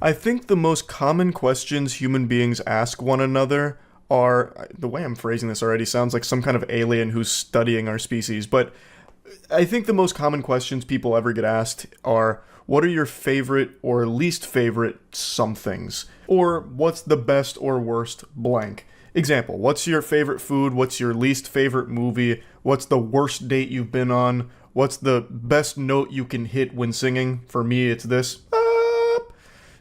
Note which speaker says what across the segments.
Speaker 1: I think the most common questions human beings ask one another are, the way I'm phrasing this already sounds like some kind of alien who's studying our species, but I think the most common questions people ever get asked are, what are your favorite or least favorite somethings? Or what's the best or worst blank? Example, what's your favorite food? What's your least favorite movie? What's the worst date you've been on? What's the best note you can hit when singing? For me, it's this.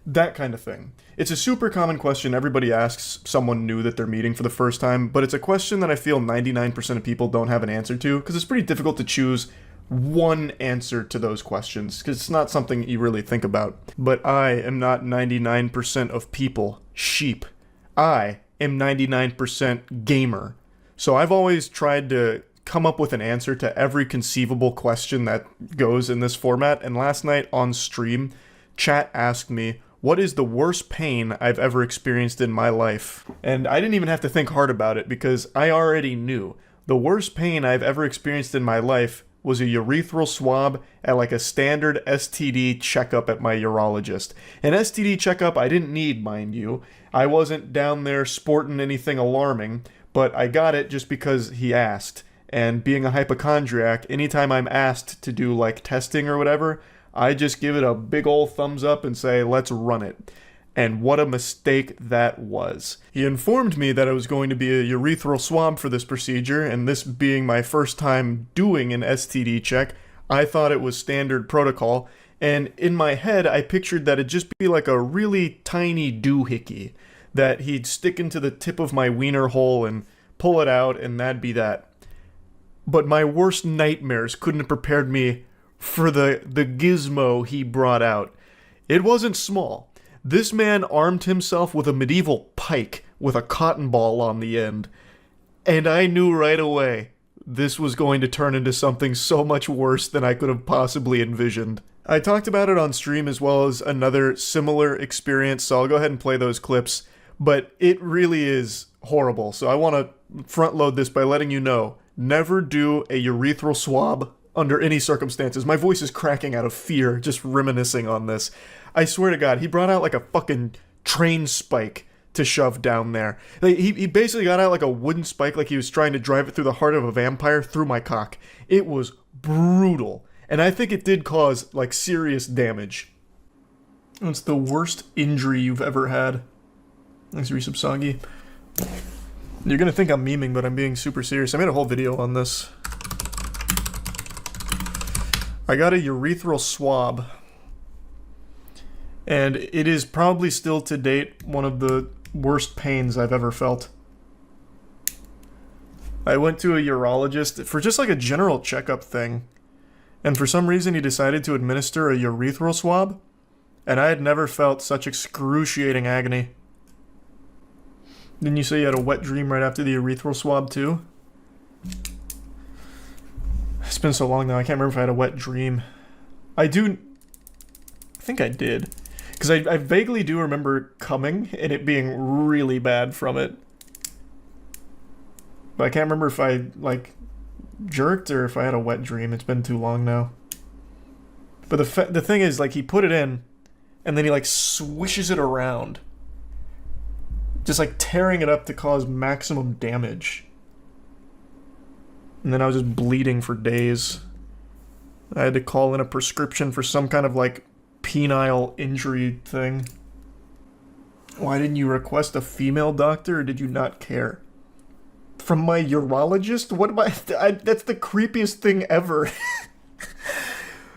Speaker 1: That kind of thing. It's a super common question everybody asks someone new that they're meeting for the first time, but it's a question that I feel 99% of people don't have an answer to, because it's pretty difficult to choose one answer to those questions, because it's not something you really think about. But I am not 99% of people. Sheep. I am 99% gamer. So I've always tried to come up with an answer to every conceivable question that goes in this format, and last night on stream, chat asked me, what is the worst pain I've ever experienced in my life? And I didn't even have to think hard about it because I already knew. The worst pain I've ever experienced in my life was a urethral swab at like a standard STD checkup at my urologist. An STD checkup I didn't need, mind you. I wasn't down there sporting anything alarming, but I got it just because he asked. And being a hypochondriac, anytime I'm asked to do like testing or whatever, I just give it a big ol' thumbs up and say, let's run it. And what a mistake that was. He informed me that it was going to be a urethral swab for this procedure, and this being my first time doing an STD check, I thought it was standard protocol, and in my head I pictured that it'd just be like a really tiny doohickey that he'd stick into the tip of my wiener hole and pull it out, and that'd be that. But my worst nightmares couldn't have prepared me for the gizmo he brought out. It wasn't small. This man armed himself with a medieval pike with a cotton ball on the end. And I knew right away this was going to turn into something so much worse than I could have possibly envisioned. I talked about it on stream as well as another similar experience, so I'll go ahead and play those clips. But it really is horrible, so I want to front load this by letting you know, never do a urethral swab under any circumstances. My voice is cracking out of fear just reminiscing on this. I swear to God, he brought out like a fucking train spike to shove down there. Like, he basically got out like a wooden spike, like he was trying to drive it through the heart of a vampire through my cock. It was brutal. And I think it did cause like serious damage. What's the worst injury you've ever had? Thanks, Resubsagi. You're gonna think I'm memeing, but I'm being super serious. I made a whole video on this. I got a urethral swab, and it is probably still to date one of the worst pains I've ever felt. I went to a urologist for just like a general checkup thing, and for some reason he decided to administer a urethral swab, and I had never felt such excruciating agony. Didn't you say you had a wet dream right after the urethral swab too? It's been so long now, I can't remember if I had a wet dream. I think I did. Because I vaguely do remember coming and it being really bad from it. But I can't remember if I, like, jerked or if I had a wet dream. It's been too long now. But the thing is, like, he put it in and then he, like, swishes it around. Just, like, tearing it up to cause maximum damage. And then I was just bleeding for days. I had to call in a prescription for some kind of, like, penile injury thing. Why didn't you request a female doctor, or did you not care? From my urologist? What am that's the creepiest thing ever.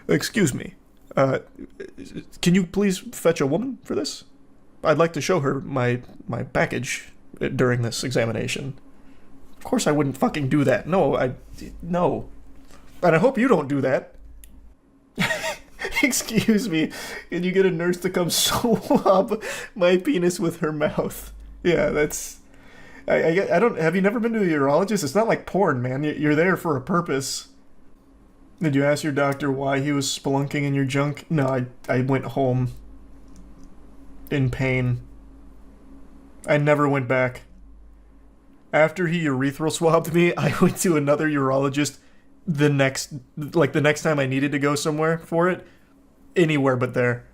Speaker 1: Excuse me. Can you please fetch a woman for this? I'd like to show her my package during this examination. Of course I wouldn't fucking do that. No. And I hope you don't do that. Excuse me. Can you get a nurse to come swab my penis with her mouth? Yeah, that's... I don't... Have you never been to a urologist? It's not like porn, man. You're there for a purpose. Did you ask your doctor why he was spelunking in your junk? No, I went home in pain. I never went back. After he urethral swabbed me, I went to another urologist the next time I needed to go somewhere for it. Anywhere but there.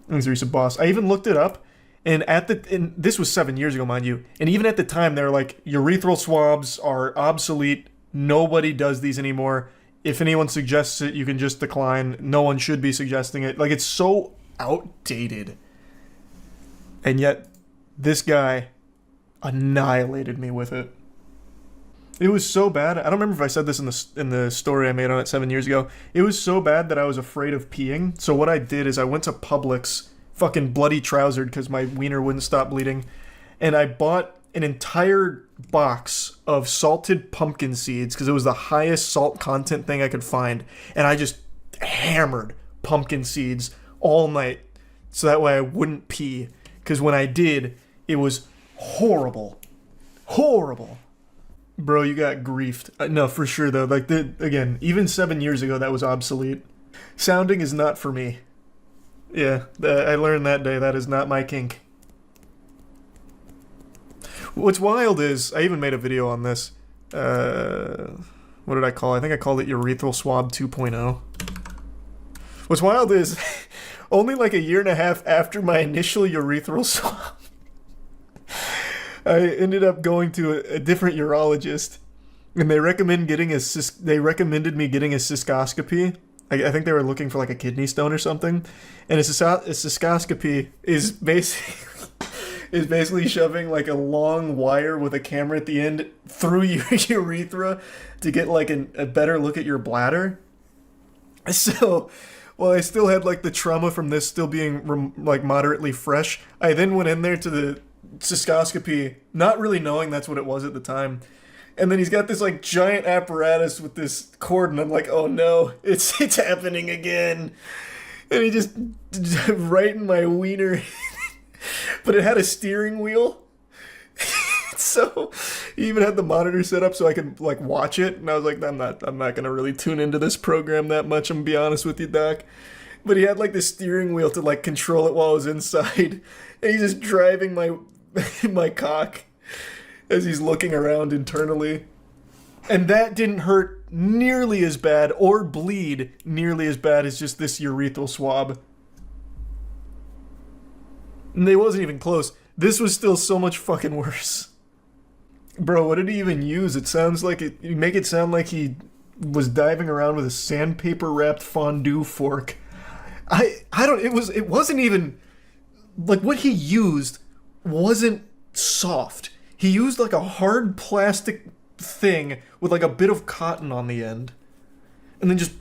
Speaker 1: It's a recent boss. I even looked it up, and this was 7 years ago, mind you. And even at the time, they're like, urethral swabs are obsolete. Nobody does these anymore. If anyone suggests it, you can just decline. No one should be suggesting it. Like, it's so outdated. And yet, this guy annihilated me with it. It was so bad. I don't remember if I said this in the story I made on it 7 years ago. It was so bad that I was afraid of peeing. So what I did is I went to Publix, fucking bloody trousered because my wiener wouldn't stop bleeding, and I bought an entire box of salted pumpkin seeds because it was the highest salt content thing I could find, and I just hammered pumpkin seeds all night so that way I wouldn't pee, because when I did, it was horrible. Horrible. Bro, you got griefed. No, for sure, though. Like, again, even 7 years ago, that was obsolete. Sounding is not for me. Yeah, I learned that day. That is not my kink. What's wild is, I even made a video on this. What did I call it? I think I called it Urethral Swab 2.0. What's wild is, only like a year and a half after my initial urethral swab, I ended up going to a different urologist, and they recommended me getting a cystoscopy. I think they were looking for like a kidney stone or something, and a cystoscopy is basically shoving like a long wire with a camera at the end through your urethra to get like a better look at your bladder. So, while I still had like the trauma from this still being like moderately fresh, I then went in there to the cystoscopy, not really knowing that's what it was at the time. And then he's got this like giant apparatus with this cord, and I'm like, oh no, it's happening again. And he just right in my wiener. But it had a steering wheel. So he even had the monitor set up so I could like watch it. And I was like, I'm not gonna really tune into this program that much, I'm gonna be honest with you, Doc. But he had like the steering wheel to like control it while I was inside. And he's just driving my cock as he's looking around internally. And that didn't hurt nearly as bad or bleed nearly as bad as just this urethral swab. And they wasn't even close. This was still so much fucking worse. Bro, what did he even use? It sounds like you make it sound like he was diving around with a sandpaper wrapped fondue fork. It wasn't even like what he used wasn't soft. He used like a hard plastic thing with like a bit of cotton on the end, and then just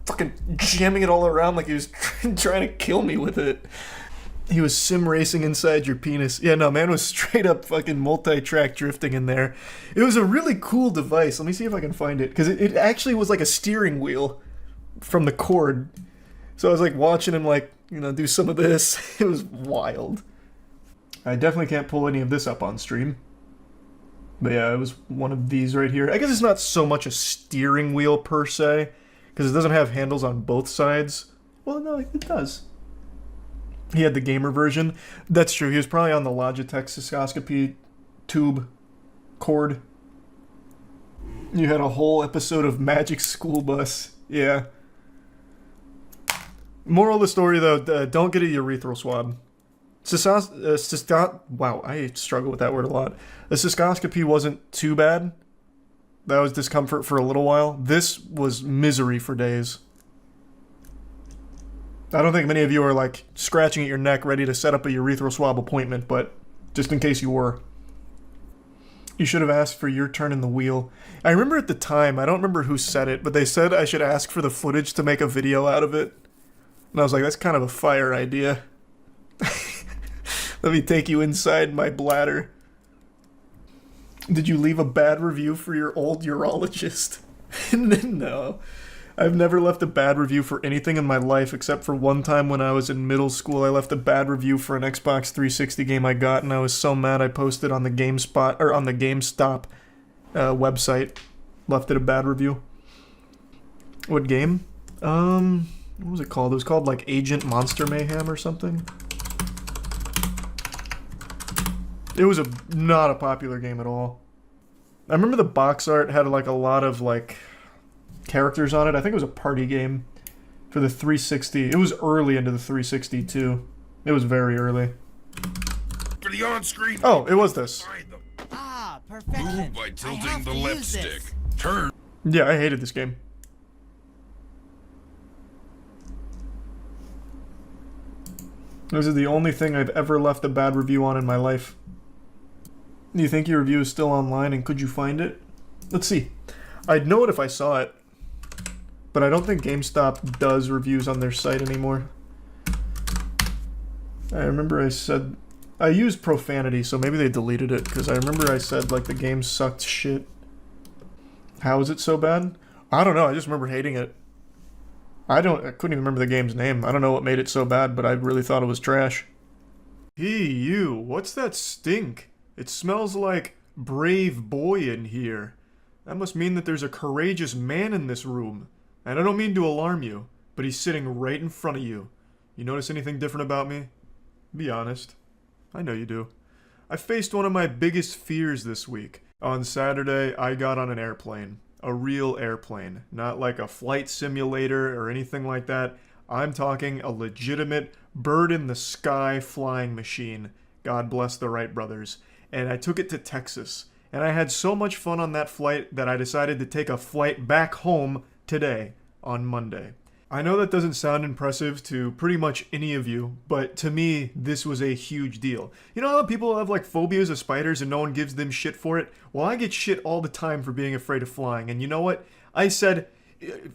Speaker 1: fucking jamming it all around like he was trying to kill me with it. He was sim racing inside your penis. Yeah, no, man was straight up fucking multi-track drifting in there. It was a really cool device. Let me see if I can find it, because it actually was like a steering wheel from the cord. So I was like watching him like, do some of this. It was wild. I definitely can't pull any of this up on stream. But yeah, it was one of these right here. I guess it's not so much a steering wheel per se, because it doesn't have handles on both sides. Well, no, it does. He had the gamer version. That's true. He was probably on the Logitech cystoscopy tube cord. You had a whole episode of Magic School Bus. Yeah. Moral of the story, though, don't get a urethral swab. Wow, I struggle with that word a lot. The cystoscopy wasn't too bad. That was discomfort for a little while. This was misery for days. I don't think many of you are like scratching at your neck ready to set up a urethral swab appointment, but just in case you were. You should have asked for your turn in the wheel. I remember at the time, I don't remember who said it, but they said I should ask for the footage to make a video out of it. And I was like, that's kind of a fire idea. Let me take you inside my bladder. Did you leave a bad review for your old urologist? No. I've never left a bad review for anything in my life except for one time when I was in middle school. I left a bad review for an Xbox 360 game I got, and I was so mad I posted on the GameSpot or on the GameStop website. Left it a bad review. What game? What was it called? It was called like Agent Monster Mayhem or something. It was not a popular game at all. I remember the box art had like a lot of like characters on it. I think it was a party game for the 360. It was early into the 360 too. It was very early.
Speaker 2: For the on-screen.
Speaker 1: Oh, it was this.
Speaker 3: Ah, perfection.
Speaker 2: Move by tilting the left stick. Turn.
Speaker 1: Yeah, I hated this game. This is the only thing I've ever left a bad review on in my life. Do you think your review is still online, and could you find it? Let's see. I'd know it if I saw it, but I don't think GameStop does reviews on their site anymore. I remember I said... I used profanity, so maybe they deleted it, because I remember I said, like, the game sucked shit. How is it so bad? I don't know, I just remember hating it. I couldn't even remember the game's name. I don't know what made it so bad, but I really thought it was trash. Hey, you, what's that stink? It smells like brave boy in here. That must mean that there's a courageous man in this room. And I don't mean to alarm you, but he's sitting right in front of you. You notice anything different about me? Be honest. I know you do. I faced one of my biggest fears this week. On Saturday, I got on an airplane. A real airplane. Not like a flight simulator or anything like that. I'm talking a legitimate bird-in-the-sky flying machine. God bless the Wright brothers. And I took it to Texas. And I had so much fun on that flight that I decided to take a flight back home today, on Monday. I know that doesn't sound impressive to pretty much any of you, but to me, this was a huge deal. You know how people have like phobias of spiders and no one gives them shit for it? Well, I get shit all the time for being afraid of flying, and you know what? I said,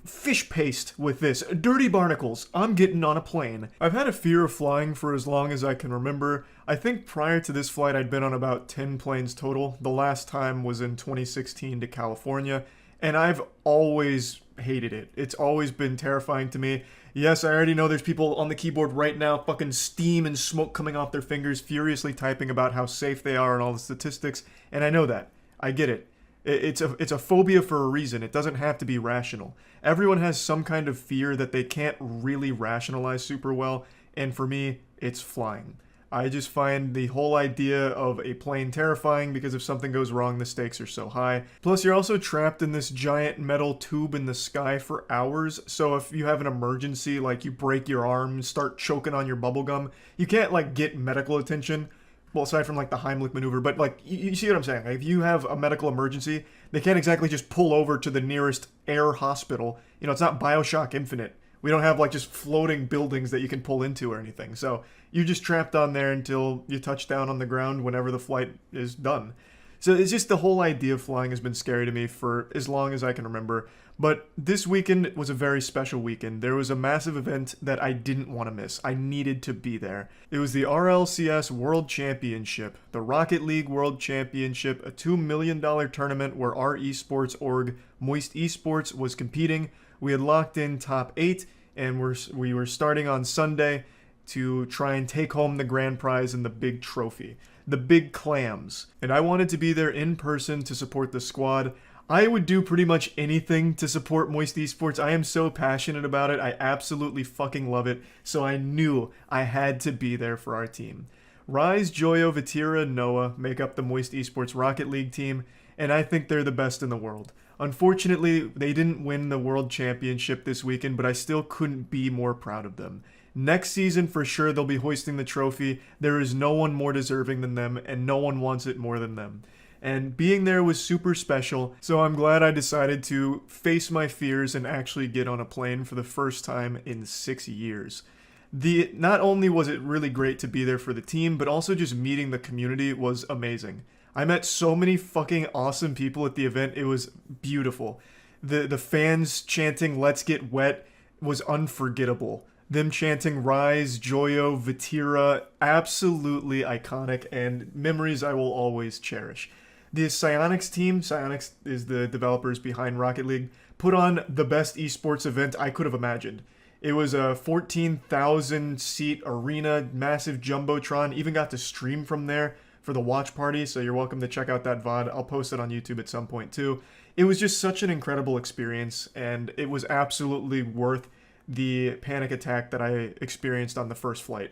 Speaker 1: fish paste with this. Dirty barnacles. I'm getting on a plane. I've had a fear of flying for as long as I can remember. I think prior to this flight, I'd been on about 10 planes total. The last time was in 2016 to California, and I've always hated it. It's always been terrifying to me. Yes, I already know there's people on the keyboard right now, fucking steam and smoke coming off their fingers, furiously typing about how safe they are and all the statistics, and I know that. I get it. It's a phobia for a reason. It doesn't have to be rational. Everyone has some kind of fear that they can't really rationalize super well, and for me, it's flying. I just find the whole idea of a plane terrifying because if something goes wrong, the stakes are so high. Plus, you're also trapped in this giant metal tube in the sky for hours, so if you have an emergency, like you break your arm and start choking on your bubblegum, you can't, like, get medical attention. Well, aside from, like, the Heimlich maneuver, but, like, you see what I'm saying? Like, if you have a medical emergency, they can't exactly just pull over to the nearest air hospital. You know, it's not BioShock Infinite. We don't have, like, just floating buildings that you can pull into or anything. So you're just trapped on there until you touch down on the ground whenever the flight is done. So it's just the whole idea of flying has been scary to me for as long as I can remember. But this weekend was a very special weekend. There was a massive event that I didn't want to miss. I needed to be there. It was the RLCS World Championship, the Rocket League World Championship, a $2 million tournament where our esports org, Moist Esports, was competing. We had locked in top 8, and we were starting on Sunday to try and take home the grand prize and the big trophy, the big clams. And I wanted to be there in person to support the squad. I would do pretty much anything to support Moist Esports. I am so passionate about it. I absolutely fucking love it. So I knew I had to be there for our team. Rise, Joyo, Vatira, and Noah make up the Moist Esports Rocket League team, and I think they're the best in the world. Unfortunately, they didn't win the World Championship this weekend, but I still couldn't be more proud of them. Next season, for sure, they'll be hoisting the trophy. There is no one more deserving than them, and no one wants it more than them. And being there was super special, so I'm glad I decided to face my fears and actually get on a plane for the first time in 6 years. Not only was it really great to be there for the team, but also just meeting the community was amazing. I met so many fucking awesome people at the event. It was beautiful. The fans chanting "Let's Get Wet" was unforgettable. Them chanting "Rise, Joyo, Vatira," absolutely iconic and memories I will always cherish. The Psyonix team, Psyonix is the developers behind Rocket League, put on the best esports event I could have imagined. It was a 14,000 seat arena, massive jumbotron, even got to stream from there for the watch party, so you're welcome to check out that VOD. I'll post it on YouTube at some point too. It was just such an incredible experience, and it was absolutely worth the panic attack that I experienced on the first flight.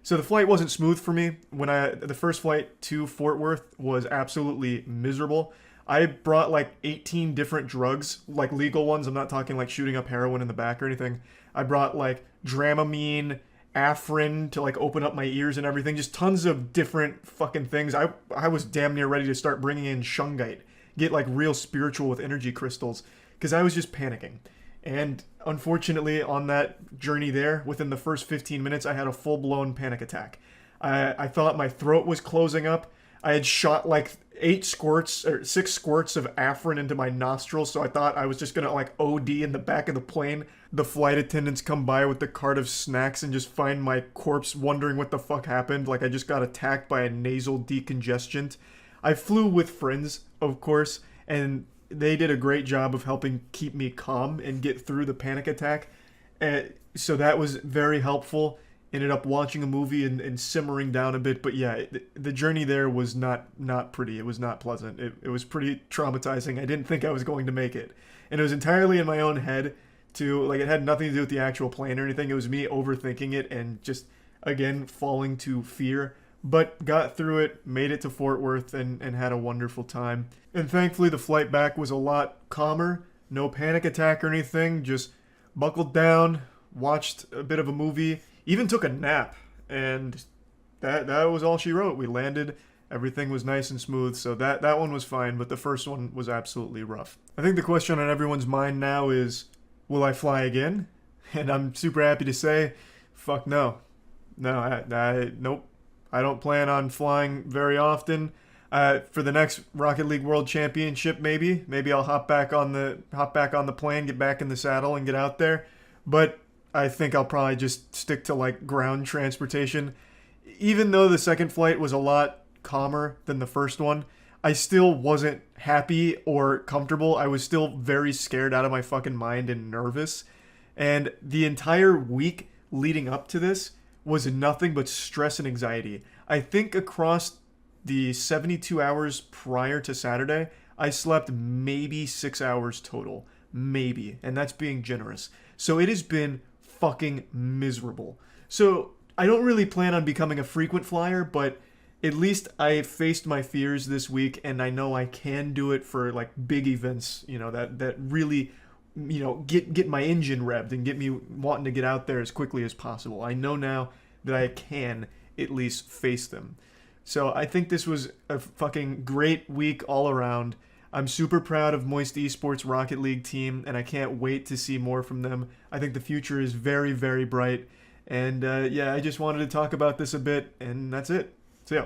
Speaker 1: So the flight wasn't smooth for me. The first flight to Fort Worth was absolutely miserable. I brought like 18 different drugs, like legal ones. I'm not talking like shooting up heroin in the back or anything. I brought like Dramamine, Afrin to like open up my ears and everything. Just tons of different fucking things. I was damn near ready to start bringing in shungite, get like real spiritual with energy crystals, because I was just panicking. And unfortunately, on that journey there, within the first 15 minutes, I had a full-blown panic attack. I thought my throat was closing up. I had shot like 6 squirts of Afrin into my nostrils, so I thought I was just gonna like OD in the back of the plane. The flight attendants come by with the cart of snacks and just find my corpse, wondering what the fuck happened. Like I just got attacked by a nasal decongestant. I flew with friends, of course, and they did a great job of helping keep me calm and get through the panic attack. So that was very helpful. Ended up watching a movie and simmering down a bit. But yeah, the journey there was not pretty. It was not pleasant. It was pretty traumatizing. I didn't think I was going to make it. And it was entirely in my own head, too. Like, it had nothing to do with the actual plane or anything. It was me overthinking it and just, again, falling to fear. But got through it, made it to Fort Worth, and had a wonderful time. And thankfully, the flight back was a lot calmer. No panic attack or anything. Just buckled down, watched a bit of a movie, even took a nap. And that was all she wrote. We landed. Everything was nice and smooth. So that one was fine, but the first one was absolutely rough. I think the question on everyone's mind now is, will I fly again? And I'm super happy to say, fuck no. No, nope. I don't plan on flying very often. For the next Rocket League World Championship, maybe I'll hop back on the plane, get back in the saddle, and get out there. But I think I'll probably just stick to like ground transportation. Even though the second flight was a lot calmer than the first one, I still wasn't happy or comfortable. I was still very scared out of my fucking mind and nervous. And the entire week leading up to this was nothing but stress and anxiety. I think across the 72 hours prior to Saturday, I slept maybe 6 hours total. Maybe. And that's being generous. So it has been fucking miserable. So I don't really plan on becoming a frequent flyer, but at least I faced my fears this week, and I know I can do it for like big events, that really, get my engine revved and get me wanting to get out there as quickly as possible. I know now that I can at least face them. So I think this was a fucking great week all around. I'm super proud of Moist Esports Rocket League team, and I can't wait to see more from them. I think the future is very, very bright. And I just wanted to talk about this a bit, and that's it. So yeah.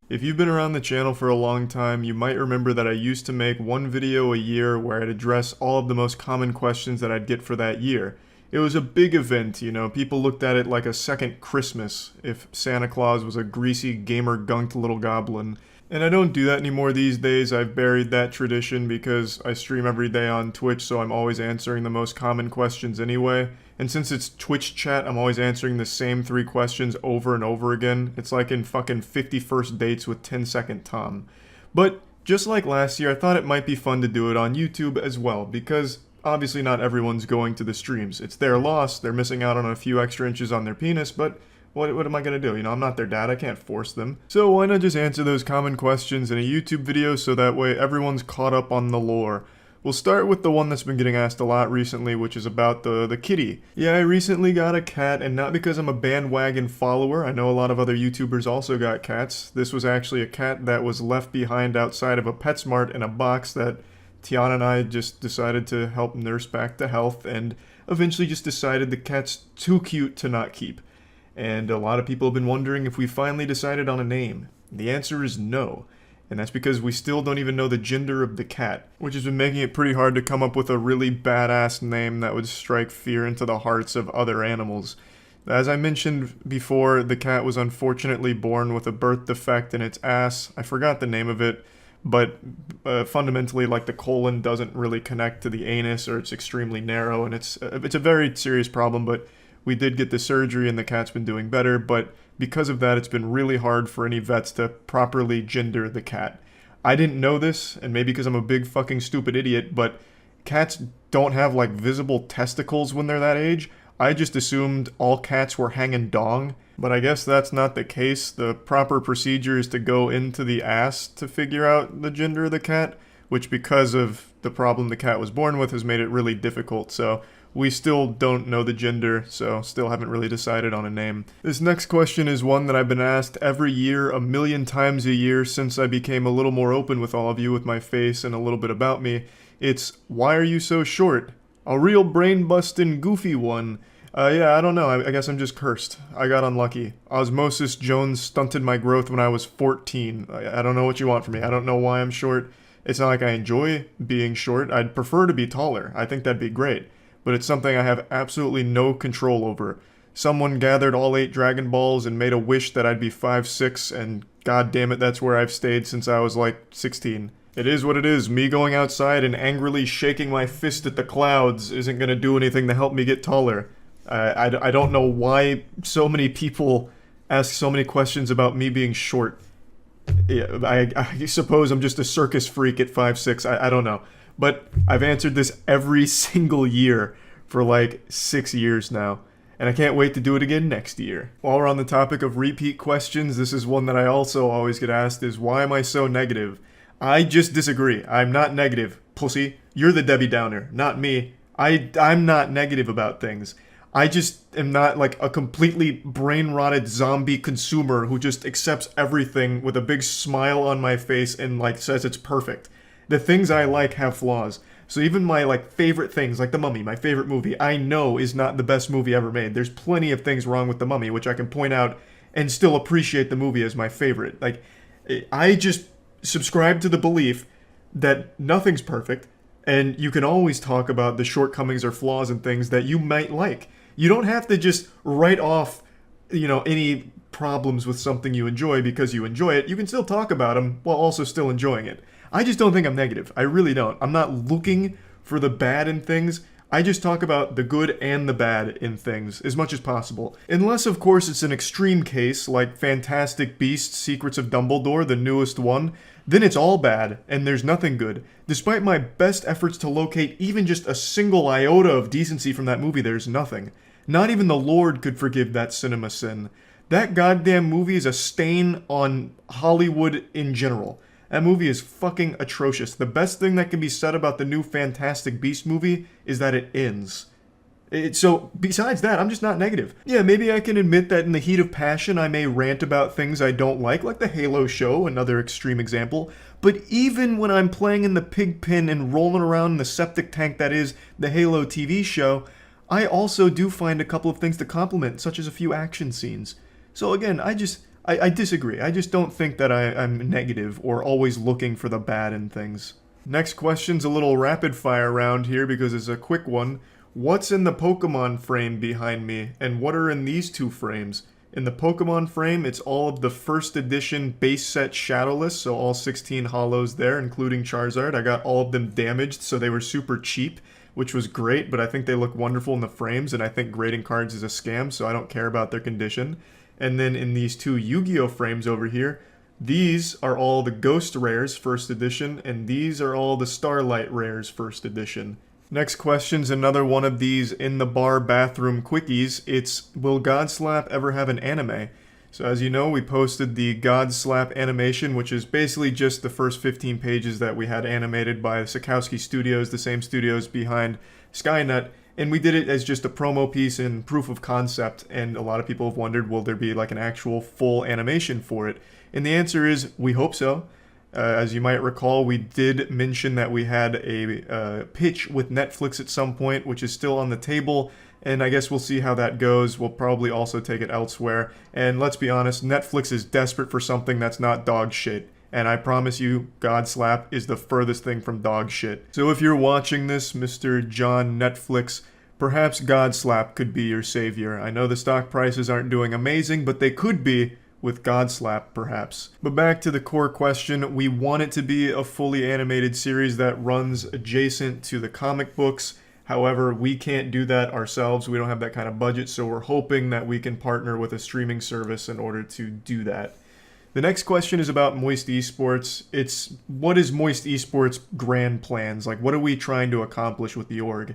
Speaker 1: If you've been around the channel for a long time, you might remember that I used to make one video a year where I'd address all of the most common questions that I'd get for that year. It was a big event, people looked at it like a second Christmas if Santa Claus was a greasy, gamer-gunked little goblin. And I don't do that anymore these days. I've buried that tradition because I stream every day on Twitch, so I'm always answering the most common questions anyway. And since it's Twitch chat, I'm always answering the same 3 questions over and over again. It's like in fucking 50 First Dates with 10-Second Tom. But just like last year, I thought it might be fun to do it on YouTube as well, because obviously not everyone's going to the streams. It's their loss, they're missing out on a few extra inches on their penis, but what am I going to do? I'm not their dad, I can't force them. So why not just answer those common questions in a YouTube video so that way everyone's caught up on the lore. We'll start with the one that's been getting asked a lot recently, which is about the kitty. Yeah, I recently got a cat, and not because I'm a bandwagon follower. I know a lot of other YouTubers also got cats. This was actually a cat that was left behind outside of a PetSmart in a box that Tiana and I just decided to help nurse back to health, and eventually just decided the cat's too cute to not keep. And a lot of people have been wondering if we finally decided on a name. The answer is no. And that's because we still don't even know the gender of the cat, which has been making it pretty hard to come up with a really badass name that would strike fear into the hearts of other animals. As I mentioned before, the cat was unfortunately born with a birth defect in its ass. I forgot the name of it, but fundamentally, like, the colon doesn't really connect to the anus, or it's extremely narrow, and it's a very serious problem, but we did get the surgery and the cat's been doing better, but because of that, it's been really hard for any vets to properly gender the cat. I didn't know this, and maybe because I'm a big fucking stupid idiot, but cats don't have, like, visible testicles when they're that age. I just assumed all cats were hanging dong, but I guess that's not the case. The proper procedure is to go into the ass to figure out the gender of the cat, which, because of the problem the cat was born with, has made it really difficult. So We still don't know the gender, so still haven't really decided on a name. This next question is one that I've been asked every year, a million times a year since I became a little more open with all of you with my face and a little bit about me. It's, why are you so short? A real brain-bustin' goofy one. Yeah, I don't know. I guess I'm just cursed. I got unlucky. Osmosis Jones stunted my growth when I was 14. I don't know what you want from me. I don't know why I'm short. It's not like I enjoy being short. I'd prefer to be taller. I think that'd be great. But it's something I have absolutely no control over. Someone gathered all 8 Dragon Balls and made a wish that I'd be 5'6", and god damn it, that's where I've stayed since I was like 16. It is what it is. Me going outside and angrily shaking my fist at the clouds isn't going to do anything to help me get taller. I don't know why so many people ask so many questions about me being short. Yeah, I suppose I'm just a circus freak at 5'6". I don't know. But I've answered this every single year for like 6 years now. And I can't wait to do it again next year. While we're on the topic of repeat questions, this is one that I also always get asked is, why am I so negative? I just disagree. I'm not negative, pussy. You're the Debbie Downer, not me. I'm not negative about things. I just am not like a completely brain-rotted zombie consumer who just accepts everything with a big smile on my face and like says it's perfect. The things I like have flaws. So even my like favorite things, like The Mummy, my favorite movie, I know is not the best movie ever made. There's plenty of things wrong with The Mummy, which I can point out and still appreciate the movie as my favorite. Like, I just subscribe to the belief that nothing's perfect, and you can always talk about the shortcomings or flaws and things that you might like. You don't have to just write off, any problems with something you enjoy because you enjoy it. You can still talk about them while also still enjoying it. I just don't think I'm negative. I really don't. I'm not looking for the bad in things. I just talk about the good and the bad in things as much as possible. Unless, of course, it's an extreme case like Fantastic Beasts: Secrets of Dumbledore, the newest one, then it's all bad and there's nothing good. Despite my best efforts to locate even just a single iota of decency from that movie, there's nothing. Not even the Lord could forgive that cinema sin. That goddamn movie is a stain on Hollywood in general. That movie is fucking atrocious. The best thing that can be said about the new Fantastic Beast movie is that it ends. So, besides that, I'm just not negative. Yeah, maybe I can admit that in the heat of passion I may rant about things I don't like the Halo show, another extreme example. But even when I'm playing in the pig pen and rolling around in the septic tank that is the Halo TV show, I also do find a couple of things to compliment, such as a few action scenes. So again, I disagree. I just don't think that I'm negative or always looking for the bad in things. Next question's a little rapid fire round here because it's a quick one. What's in the Pokemon frame behind me, and what are in these 2 frames? In the Pokemon frame, it's all of the first edition base set Shadowless, so all 16 holos there, including Charizard. I got all of them damaged, so they were super cheap, which was great, but I think they look wonderful in the frames, and I think grading cards is a scam, so I don't care about their condition. And then in these 2 Yu-Gi-Oh! Frames over here, these are all the Ghost Rares first edition, and these are all the Starlight Rares first edition. Next question's another one of these in the bar bathroom quickies. It's, will Godslap ever have an anime? So as you know, we posted the Godslap animation, which is basically just the first 15 pages that we had animated by Sikowski Studios, the same studios behind Skynet. And we did it as just a promo piece and proof of concept, and a lot of people have wondered, will there be like an actual full animation for it? And the answer is, we hope so. As you might recall, we did mention that we had a pitch with Netflix at some point, which is still on the table, and I guess we'll see how that goes. We'll probably also take it elsewhere. And let's be honest, Netflix is desperate for something that's not dog shit. And I promise you, Godslap is the furthest thing from dog shit. So if you're watching this, Mr. John Netflix, perhaps Godslap could be your savior. I know the stock prices aren't doing amazing, but they could be with Godslap, perhaps. But back to the core question, we want it to be a fully animated series that runs adjacent to the comic books. However, we can't do that ourselves. We don't have that kind of budget, so we're hoping that we can partner with a streaming service in order to do that. The next question is about Moist Esports. It's, what is Moist Esports' grand plans? Like, what are we trying to accomplish with the org?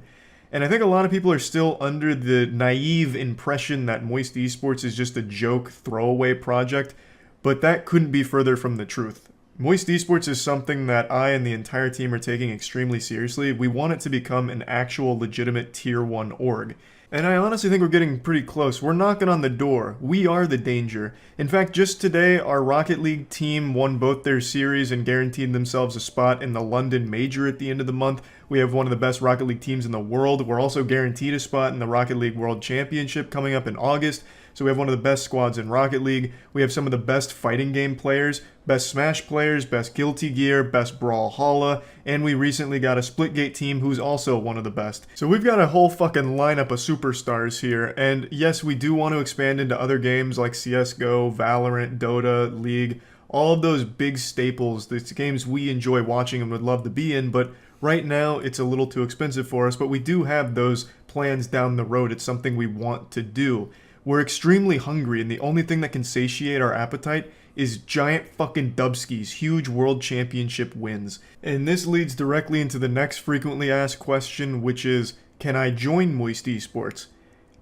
Speaker 1: And I think a lot of people are still under the naive impression that Moist Esports is just a joke throwaway project, but that couldn't be further from the truth. Moist Esports is something that I and the entire team are taking extremely seriously. We want it to become an actual legitimate tier 1 org. And I honestly think we're getting pretty close. We're knocking on the door. We are the danger. In fact, just today, our Rocket League team won both their series and guaranteed themselves a spot in the London Major at the end of the month. We have one of the best Rocket League teams in the world. We're also guaranteed a spot in the Rocket League World Championship coming up in August. So we have one of the best squads in Rocket League. We have some of the best fighting game players, best Smash players, best Guilty Gear, best Brawlhalla, and we recently got a Splitgate team who's also one of the best. So we've got a whole fucking lineup of superstars here, and yes, we do want to expand into other games like CSGO, Valorant, Dota, League, all of those big staples, the games we enjoy watching and would love to be in, but right now it's a little too expensive for us, but we do have those plans down the road. It's something we want to do. We're extremely hungry, and the only thing that can satiate our appetite is giant fucking dubskis, huge world championship wins. And this leads directly into the next frequently asked question, which is, can I join Moist Esports?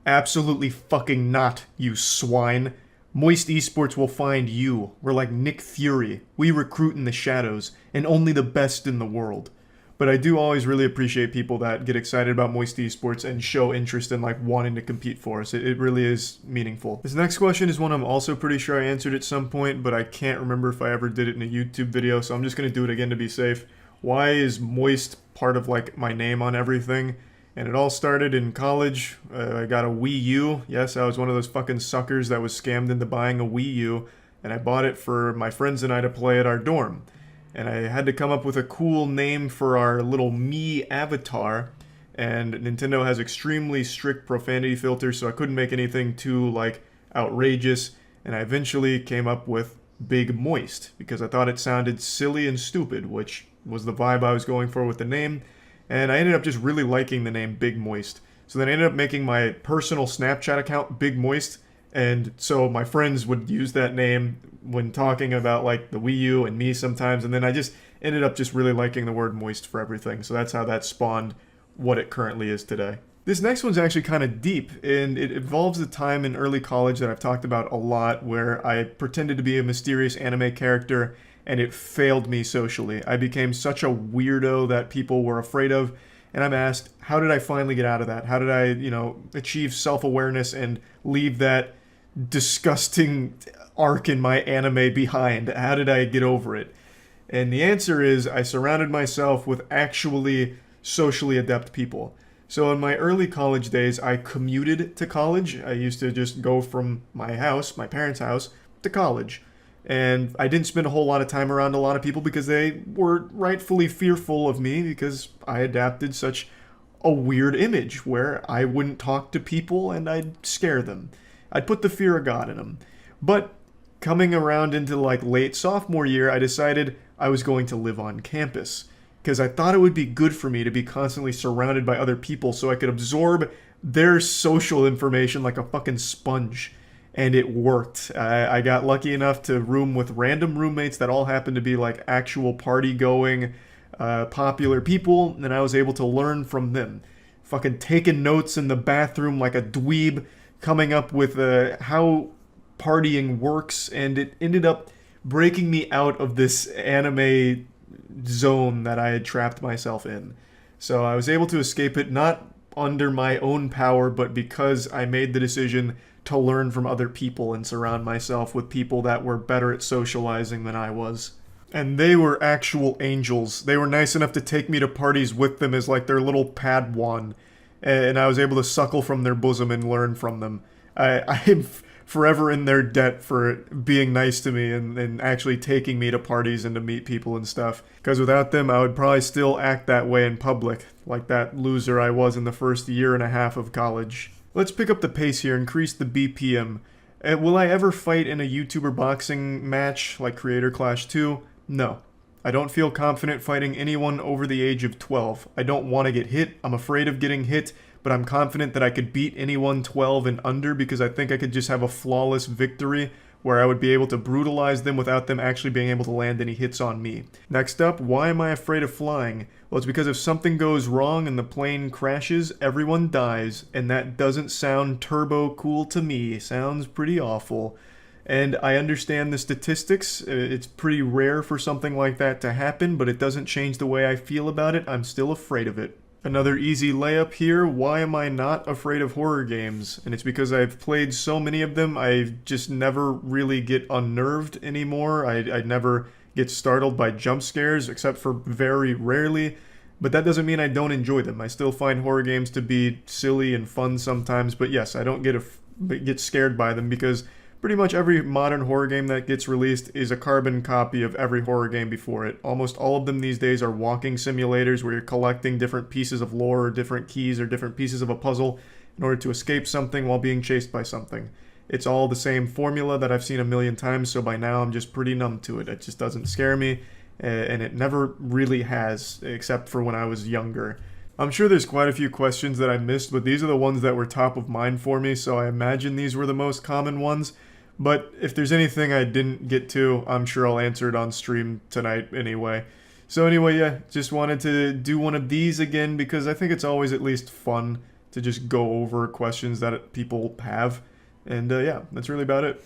Speaker 1: Absolutely fucking not, you swine. Moist Esports will find you. We're like Nick Fury. We recruit in the shadows, and only the best in the world. But I do always really appreciate people that get excited about Moist Esports and show interest in like wanting to compete for us. It really is meaningful. This next question is one I'm also pretty sure I answered at some point, but I can't remember if I ever did it in a YouTube video, so I'm just going to do it again to be safe. Why is Moist part of like my name on everything? And it all started in college. I got a Wii U. Yes, I was one of those fucking suckers that was scammed into buying a Wii U, and I bought it for my friends and I to play at our dorm. And I had to come up with a cool name for our little me avatar, and Nintendo has extremely strict profanity filters, so I couldn't make anything too, like, outrageous, and I eventually came up with Big Moist, because I thought it sounded silly and stupid, which was the vibe I was going for with the name, and I ended up just really liking the name Big Moist. So then I ended up making my personal Snapchat account Big Moist, and so my friends would use that name when talking about like the Wii U and me sometimes, and then I just ended up just really liking the word moist for everything. So that's how that spawned what it currently is today. This next one's actually kind of deep, and it involves the time in early college that I've talked about a lot where I pretended to be a mysterious anime character and it failed me socially. I became such a weirdo that people were afraid of, and I'm asked, how did I finally get out of that? How did I, achieve self-awareness and leave that disgusting arc in my anime behind? How did I get over it? And the answer is I surrounded myself with actually socially adept people. So in my early college days, I commuted to college. I used to just go from my house, my parents' house, to college. And I didn't spend a whole lot of time around a lot of people because they were rightfully fearful of me because I adapted such a weird image where I wouldn't talk to people and I'd scare them. I'd put the fear of God in them. But coming around into like late sophomore year, I decided I was going to live on campus because I thought it would be good for me to be constantly surrounded by other people so I could absorb their social information like a fucking sponge. And it worked. I got lucky enough to room with random roommates that all happened to be like actual party-going, popular people, and I was able to learn from them. Fucking taking notes in the bathroom like a dweeb, coming up with how partying works, and it ended up breaking me out of this anime zone that I had trapped myself in. So I was able to escape it, not under my own power, but because I made the decision to learn from other people and surround myself with people that were better at socializing than I was. And they were actual angels. They were nice enough to take me to parties with them as like their little Padawan, and I was able to suckle from their bosom and learn from them. I am forever in their debt for being nice to me and actually taking me to parties and to meet people and stuff. Because without them, I would probably still act that way in public, like that loser I was in the first year and a half of college. Let's pick up the pace here, increase the BPM. Will I ever fight in a YouTuber boxing match like Creator Clash 2? No. I don't feel confident fighting anyone over the age of 12. I don't want to get hit. I'm afraid of getting hit, but I'm confident that I could beat anyone 12 and under because I think I could just have a flawless victory where I would be able to brutalize them without them actually being able to land any hits on me. Next up, why am I afraid of flying? Well, it's because if something goes wrong and the plane crashes, everyone dies, and that doesn't sound turbo cool to me. Sounds pretty awful. And I understand the statistics. It's pretty rare for something like that to happen, but it doesn't change the way I feel about it. I'm still afraid of it. Another easy layup here, why am I not afraid of horror games? And it's because I've played so many of them, I just never really get unnerved anymore. I never get startled by jump scares, except for very rarely. But that doesn't mean I don't enjoy them. I still find horror games to be silly and fun sometimes, but yes, I don't get scared by them because pretty much every modern horror game that gets released is a carbon copy of every horror game before it. Almost all of them these days are walking simulators where you're collecting different pieces of lore or different keys or different pieces of a puzzle in order to escape something while being chased by something. It's all the same formula that I've seen a million times, so by now I'm just pretty numb to it. It just doesn't scare me, and it never really has, except for when I was younger. I'm sure there's quite a few questions that I missed, but these are the ones that were top of mind for me, so I imagine these were the most common ones. But if there's anything I didn't get to, I'm sure I'll answer it on stream tonight anyway. So anyway, yeah, just wanted to do one of these again because I think it's always at least fun to just go over questions that people have. And yeah, that's really about it.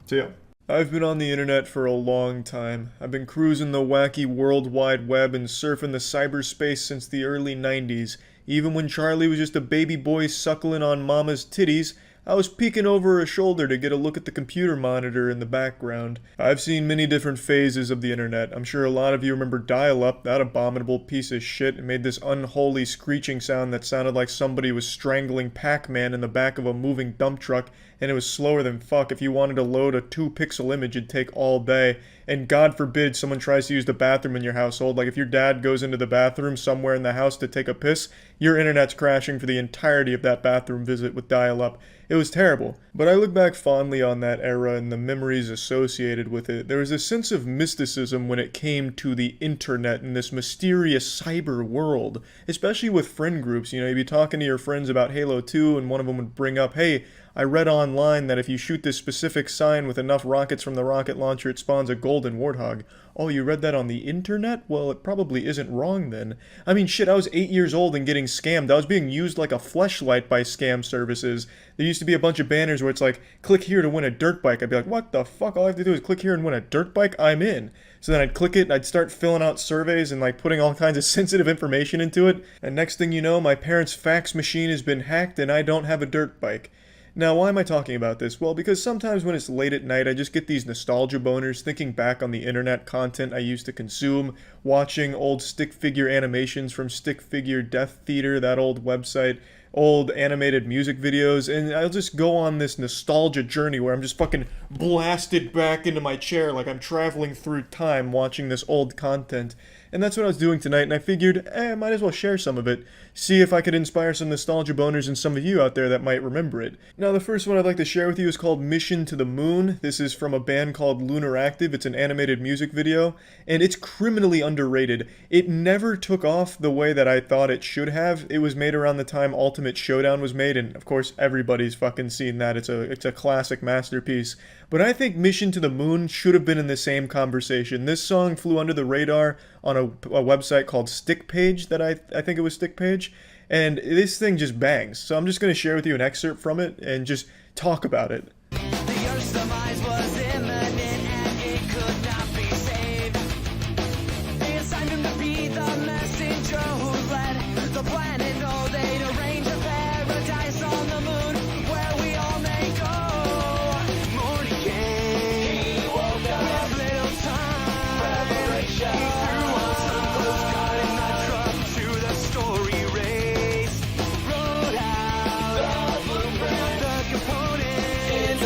Speaker 1: So yeah. I've been on the internet for a long time. I've been cruising the wacky World Wide Web and surfing the cyberspace since the early 90s. Even when Charlie was just a baby boy suckling on mama's titties, I was peeking over her shoulder to get a look at the computer monitor in the background. I've seen many different phases of the internet. I'm sure a lot of you remember dial-up, that abominable piece of shit. It made this unholy screeching sound that sounded like somebody was strangling Pac-Man in the back of a moving dump truck, and it was slower than fuck. If you wanted to load a 2-pixel image, it'd take all day. And God forbid someone tries to use the bathroom in your household. Like if your dad goes into the bathroom somewhere in the house to take a piss, your internet's crashing for the entirety of that bathroom visit with dial-up. It was terrible. But I look back fondly on that era and the memories associated with it. There was a sense of mysticism when it came to the internet and this mysterious cyber world. Especially with friend groups. You know, you'd be talking to your friends about Halo 2 and one of them would bring up, hey, I read online that if you shoot this specific sign with enough rockets from the rocket launcher, it spawns a golden warthog. Oh, you read that on the internet? Well, it probably isn't wrong then. I mean, shit, I was 8 years old and getting scammed. I was being used like a fleshlight by scam services. There used to be a bunch of banners where it's like, click here to win a dirt bike. I'd be like, what the fuck? All I have to do is click here and win a dirt bike? I'm in. So then I'd click it, and I'd start filling out surveys and like putting all kinds of sensitive information into it. And next thing you know, my parents' fax machine has been hacked and I don't have a dirt bike. Now, why am I talking about this? Well, because sometimes when it's late at night, I just get these nostalgia boners thinking back on the internet content I used to consume, watching old stick figure animations from Stick Figure Death Theater, that old website, old animated music videos, and I'll just go on this nostalgia journey where I'm just fucking blasted back into my chair like I'm traveling through time watching this old content. And that's what I was doing tonight, and I figured, I might as well share some of it, see if I could inspire some nostalgia boners in some of you out there that might remember it. Now, the first one I'd like to share with you is called Mission to the Moon. This is from a band called Lunar Active. It's an animated music video, and it's criminally underrated. It never took off the way that I thought it should have. It was made around the time Ultimate Showdown was made, and of course, everybody's fucking seen that. It's a classic masterpiece. But I think Mission to the Moon should have been in the same conversation. This song flew under the radar on a website called StickPage, that I think it was StickPage, and this thing just bangs. So I'm just going to share with you an excerpt from it and just talk about it.
Speaker 3: The Earth's demise was imminent and it could not be saved. They assigned him to be the messenger who led the planet. No, they'd arrange a paradise on the moon where we all may go. Morning came, he woke up, we have little time. Preparation. He threw on some postcard in the truck to the story race. Wrote out the blueprint, the components.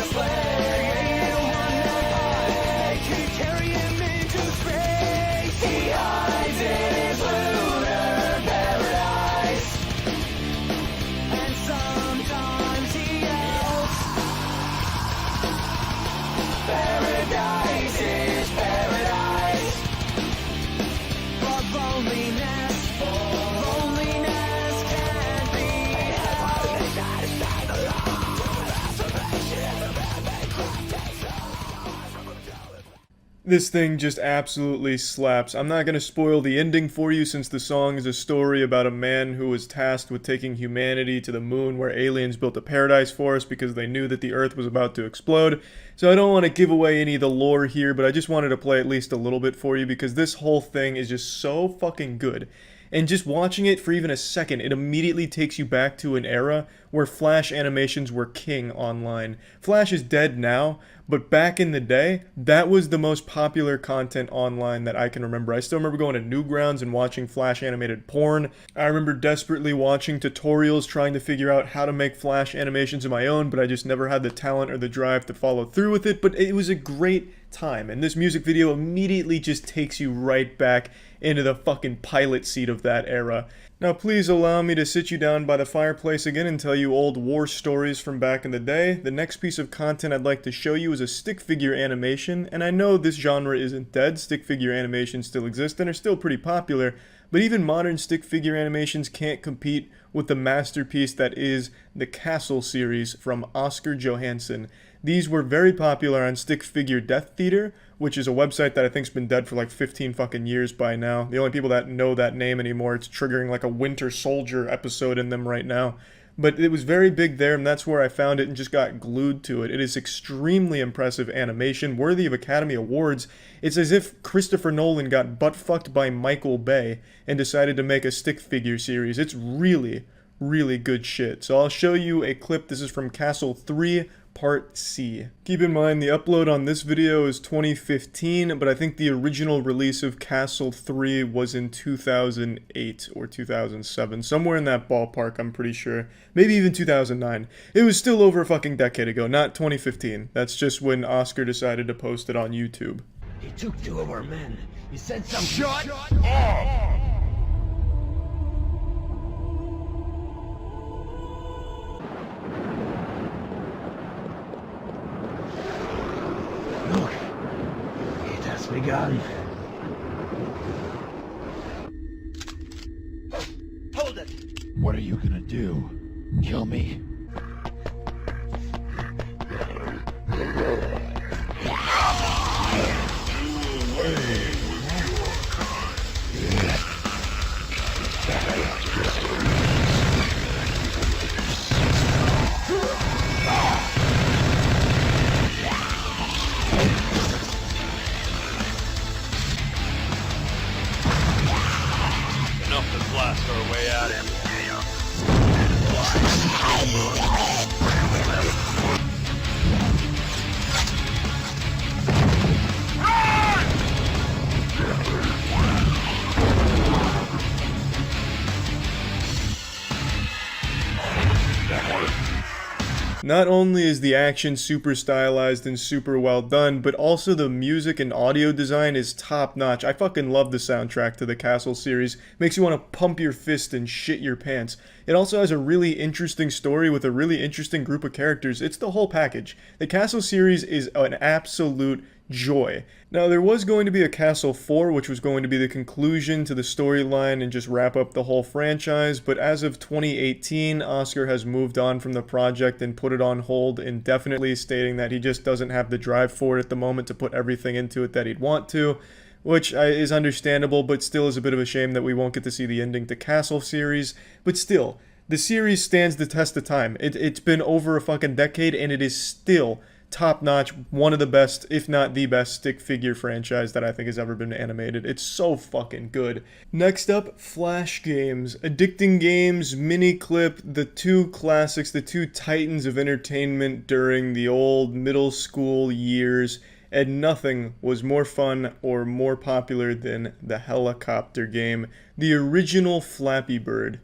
Speaker 1: This thing just absolutely slaps. I'm not going to spoil the ending for you since the song is a story about a man who was tasked with taking humanity to the moon where aliens built a paradise for us because they knew that the Earth was about to explode. So I don't want to give away any of the lore here, but I just wanted to play at least a little bit for you because this whole thing is just so fucking good. And just watching it for even a second, it immediately takes you back to an era where Flash animations were king online. Flash is dead now, but back in the day, that was the most popular content online that I can remember. I still remember going to Newgrounds and watching Flash animated porn. I remember desperately watching tutorials trying to figure out how to make Flash animations of my own, but I just never had the talent or the drive to follow through with it. But it was a great time, and this music video immediately just takes you right back into the fucking pilot seat of that era. Now please allow me to sit you down by the fireplace again and tell you old war stories from back in the day. The next piece of content I'd like to show you is a stick figure animation, and I know this genre isn't dead. Stick figure animations still exist and are still pretty popular, but even modern stick figure animations can't compete with the masterpiece that is the Castle series from Oscar Johansson. These were very popular on Stick Figure Death Theater, which is a website that I think's been dead for like 15 fucking years by now. The only people that know that name anymore, it's triggering like a Winter Soldier episode in them right now. But it was very big there, and that's where I found it and just got glued to it. It is extremely impressive animation, worthy of Academy Awards. It's as if Christopher Nolan got butt-fucked by Michael Bay and decided to make a stick figure series. It's really, really good shit. So I'll show you a clip. This is from Castle 3, Part C. Keep in mind, the upload on this video is 2015, but I think the original release of Castle 3 was in 2008 or 2007. Somewhere in that ballpark, I'm pretty sure. Maybe even 2009. It was still over a fucking decade ago, not 2015. That's just when Oscar decided to post it on YouTube.
Speaker 4: He took 2 of our men. He said something.
Speaker 2: Shut up!
Speaker 4: Look, it has begun. Hold it!
Speaker 5: What are you gonna do? Kill me?
Speaker 6: Enough to blast our way out of here.
Speaker 1: Not only is the action super stylized and super well done, but also the music and audio design is top notch. I fucking love the soundtrack to the Castle series. Makes you want to pump your fist and shit your pants. It also has a really interesting story with a really interesting group of characters. It's the whole package. The Castle series is an absolute joy. Now, there was going to be a Castle 4, which was going to be the conclusion to the storyline and just wrap up the whole franchise, but as of 2018, Oscar has moved on from the project and put it on hold indefinitely, stating that he just doesn't have the drive for it at the moment to put everything into it that he'd want to, which is understandable, but still is a bit of a shame that we won't get to see the ending to Castle series. But still, the series stands the test of time. It's been over a fucking decade, and it is still top-notch, one of the best, if not the best, stick figure franchise that I think has ever been animated. It's so fucking good. Next up, Flash games. Addicting games, mini clip, the two classics, the two titans of entertainment during the old middle school years, and nothing was more fun or more popular than the helicopter game, the original Flappy Bird.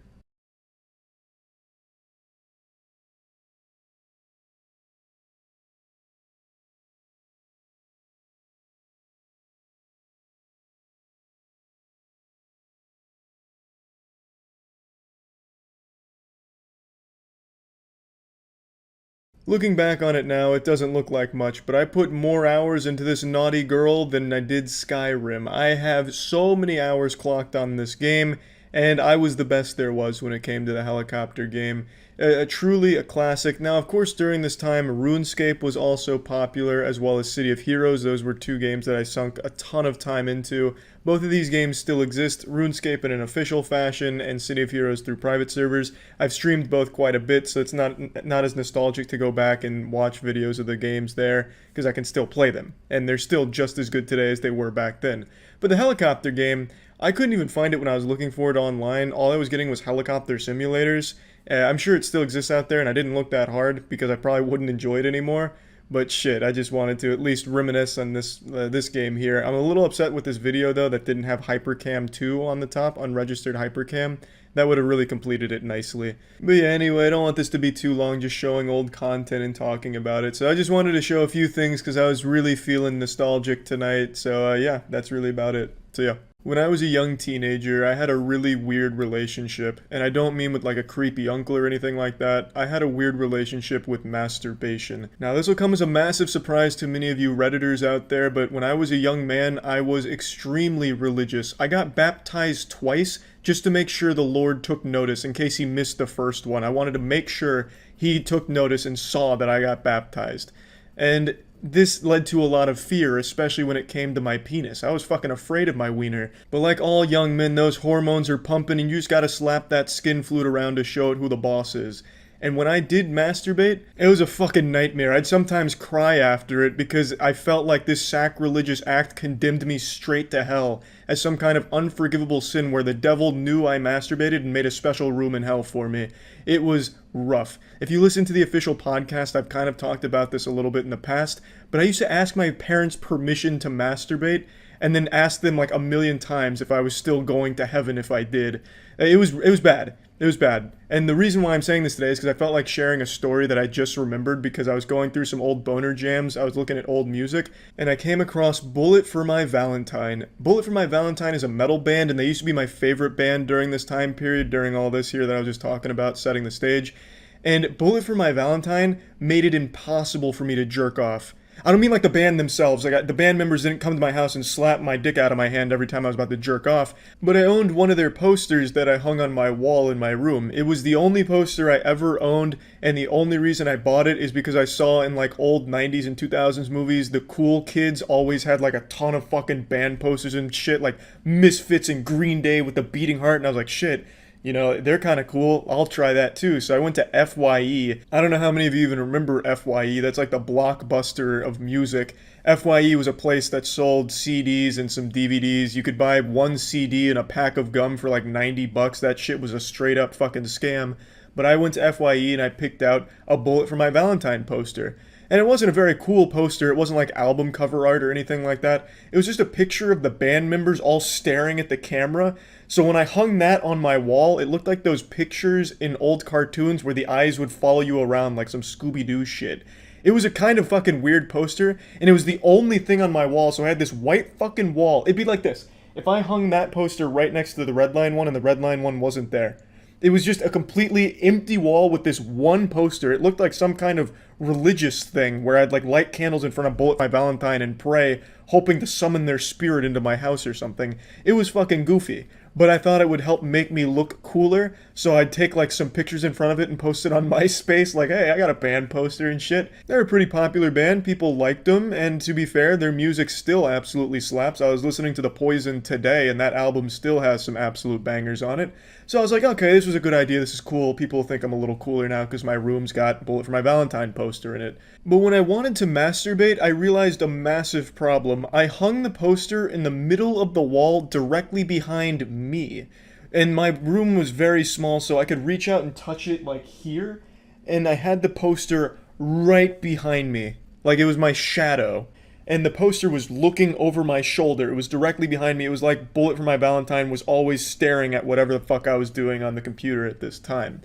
Speaker 1: Looking back on it now, it doesn't look like much, but I put more hours into this naughty girl than I did Skyrim. I have so many hours clocked on this game, and I was the best there was when it came to the helicopter game. Truly a classic. Now, of course, during this time, RuneScape was also popular, as well as City of Heroes. Those were two games that I sunk a ton of time into. Both of these games still exist, RuneScape in an official fashion, and City of Heroes through private servers. I've streamed both quite a bit, so it's not as nostalgic to go back and watch videos of the games there, because I can still play them. And they're still just as good today as they were back then. But the helicopter game, I couldn't even find it when I was looking for it online. All I was getting was helicopter simulators. I'm sure it still exists out there, and I didn't look that hard because I probably wouldn't enjoy it anymore. But shit, I just wanted to at least reminisce on this game here. I'm a little upset with this video though that didn't have Hypercam 2 on the top, unregistered Hypercam. That would have really completed it nicely. But yeah, anyway, I don't want this to be too long, just showing old content and talking about it. So I just wanted to show a few things because I was really feeling nostalgic tonight. So yeah, that's really about it. So yeah. When I was a young teenager, I had a really weird relationship, and I don't mean with like a creepy uncle or anything like that. I had a weird relationship with masturbation. Now, this will come as a massive surprise to many of you Redditors out there, but when I was a young man, I was extremely religious. I got baptized twice just to make sure the Lord took notice in case he missed the first one. I wanted to make sure he took notice and saw that I got baptized. And this led to a lot of fear, especially when it came to my penis. I was fucking afraid of my wiener. But like all young men, those hormones are pumping and you just gotta slap that skin flute around to show it who the boss is. And when I did masturbate, it was a fucking nightmare. I'd sometimes cry after it because I felt like this sacrilegious act condemned me straight to hell as some kind of unforgivable sin where the devil knew I masturbated and made a special room in hell for me. It was rough. If you listen to the official podcast, I've kind of talked about this a little bit in the past, but I used to ask my parents permission to masturbate and then ask them like a million times if I was still going to heaven if I did. It was bad. It was bad. And the reason why I'm saying this today is because I felt like sharing a story that I just remembered because I was going through some old boner jams. I was looking at old music, and I came across Bullet for My Valentine. Bullet for My Valentine is a metal band, and they used to be my favorite band during this time period, during all this here that I was just talking about, setting the stage. And Bullet for My Valentine made it impossible for me to jerk off. I don't mean like the band themselves, like the band members didn't come to my house and slap my dick out of my hand every time I was about to jerk off, but I owned one of their posters that I hung on my wall in my room. It was the only poster I ever owned, and the only reason I bought it is because I saw in like old 90s and 2000s movies, the cool kids always had like a ton of fucking band posters and shit, like Misfits and Green Day with the beating heart, and I was like, shit. You know, they're kind of cool. I'll try that too. So I went to FYE. I don't know how many of you even remember FYE. That's like the Blockbuster of music. FYE was a place that sold CDs and some DVDs. You could buy one CD and a pack of gum for like $90. That shit was a straight up fucking scam. But I went to FYE and I picked out a Bullet for My Valentine poster. And it wasn't a very cool poster. It wasn't like album cover art or anything like that. It was just a picture of the band members all staring at the camera. So when I hung that on my wall, it looked like those pictures in old cartoons where the eyes would follow you around like some Scooby-Doo shit. It was a kind of fucking weird poster, and it was the only thing on my wall, so I had this white fucking wall. It'd be like this. If I hung that poster right next to the Redline one and the Redline one wasn't there. It was just a completely empty wall with this one poster. It looked like some kind of religious thing where I'd like light candles in front of Bullet for My Valentine and pray, hoping to summon their spirit into my house or something. It was fucking goofy. But I thought it would help make me look cooler, so I'd take like some pictures in front of it and post it on MySpace, like, hey, I got a band poster and shit. They're a pretty popular band, people liked them, and to be fair, their music still absolutely slaps. I was listening to The Poison today, and that album still has some absolute bangers on it. So I was like, okay, this was a good idea, this is cool, people think I'm a little cooler now because my room's got Bullet for My Valentine poster in it. But when I wanted to masturbate, I realized a massive problem. I hung the poster in the middle of the wall directly behind me. And my room was very small, so I could reach out and touch it like here. And I had the poster right behind me. Like it was my shadow. And the poster was looking over my shoulder. It was directly behind me. It was like Bullet for My Valentine was always staring at whatever the fuck I was doing on the computer at this time.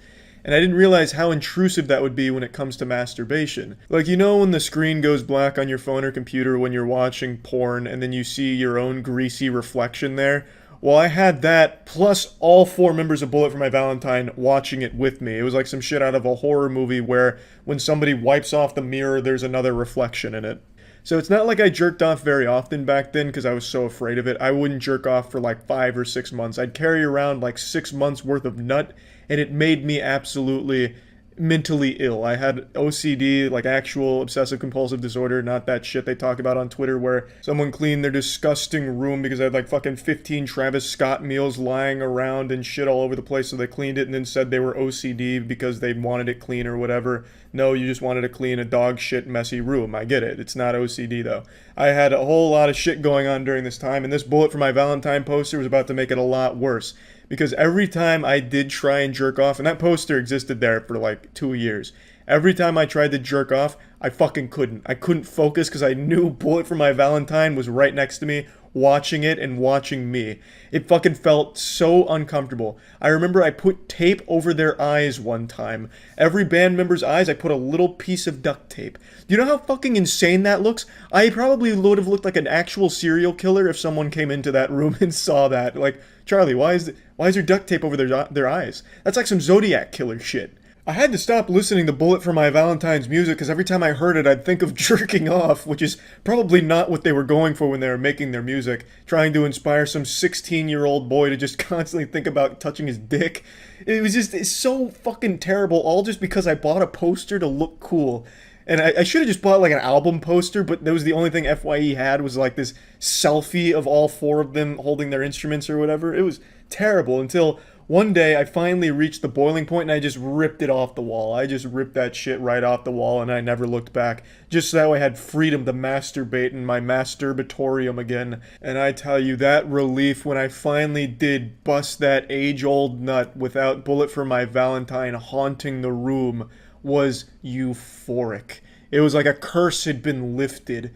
Speaker 1: And I didn't realize how intrusive that would be when it comes to masturbation. Like, you know when the screen goes black on your phone or computer when you're watching porn and then you see your own greasy reflection there? Well, I had that, plus all 4 members of Bullet for My Valentine watching it with me. It was like some shit out of a horror movie where when somebody wipes off the mirror, there's another reflection in it. So it's not like I jerked off very often back then because I was so afraid of it. I wouldn't jerk off for like 5 or 6 months. I'd carry around like 6 months worth of nut, and it made me absolutely mentally ill. I had OCD, like actual obsessive compulsive disorder, not that shit they talk about on Twitter where someone cleaned their disgusting room because I had like fucking 15 Travis Scott meals lying around and shit all over the place, so they cleaned it and then said they were OCD because they wanted it clean or whatever. No, you just wanted to clean a dog shit messy room. I get it. It's not OCD though. I had a whole lot of shit going on during this time, and this bullet for my Valentine poster was about to make it a lot worse. Because every time I did try and jerk off, and that poster existed there for like 2 years, every time I tried to jerk off, I fucking couldn't. I couldn't focus because I knew Bullet for My Valentine was right next to me, watching it and watching me. It fucking felt so uncomfortable. I remember I put tape over their eyes one time. Every band member's eyes, I put a little piece of duct tape. Do you know how fucking insane that looks? I probably would have looked like an actual serial killer if someone came into that room and saw that. Like, Charlie, why is there duct tape over their eyes? That's like some Zodiac killer shit. I had to stop listening to Bullet for My Valentine's music because every time I heard it, I'd think of jerking off, which is probably not what they were going for when they were making their music, trying to inspire some 16-year-old boy to just constantly think about touching his dick. It's so fucking terrible, all just because I bought a poster to look cool. And I should have just bought like an album poster, but that was the only thing FYE had was like this selfie of all four of them holding their instruments or whatever. It was terrible until one day I finally reached the boiling point and I just ripped it off the wall. I just ripped that shit right off the wall and I never looked back. Just so I had freedom to masturbate in my masturbatorium again. And I tell you, that relief when I finally did bust that age-old nut without Bullet for My Valentine haunting the room was euphoric. It was like a curse had been lifted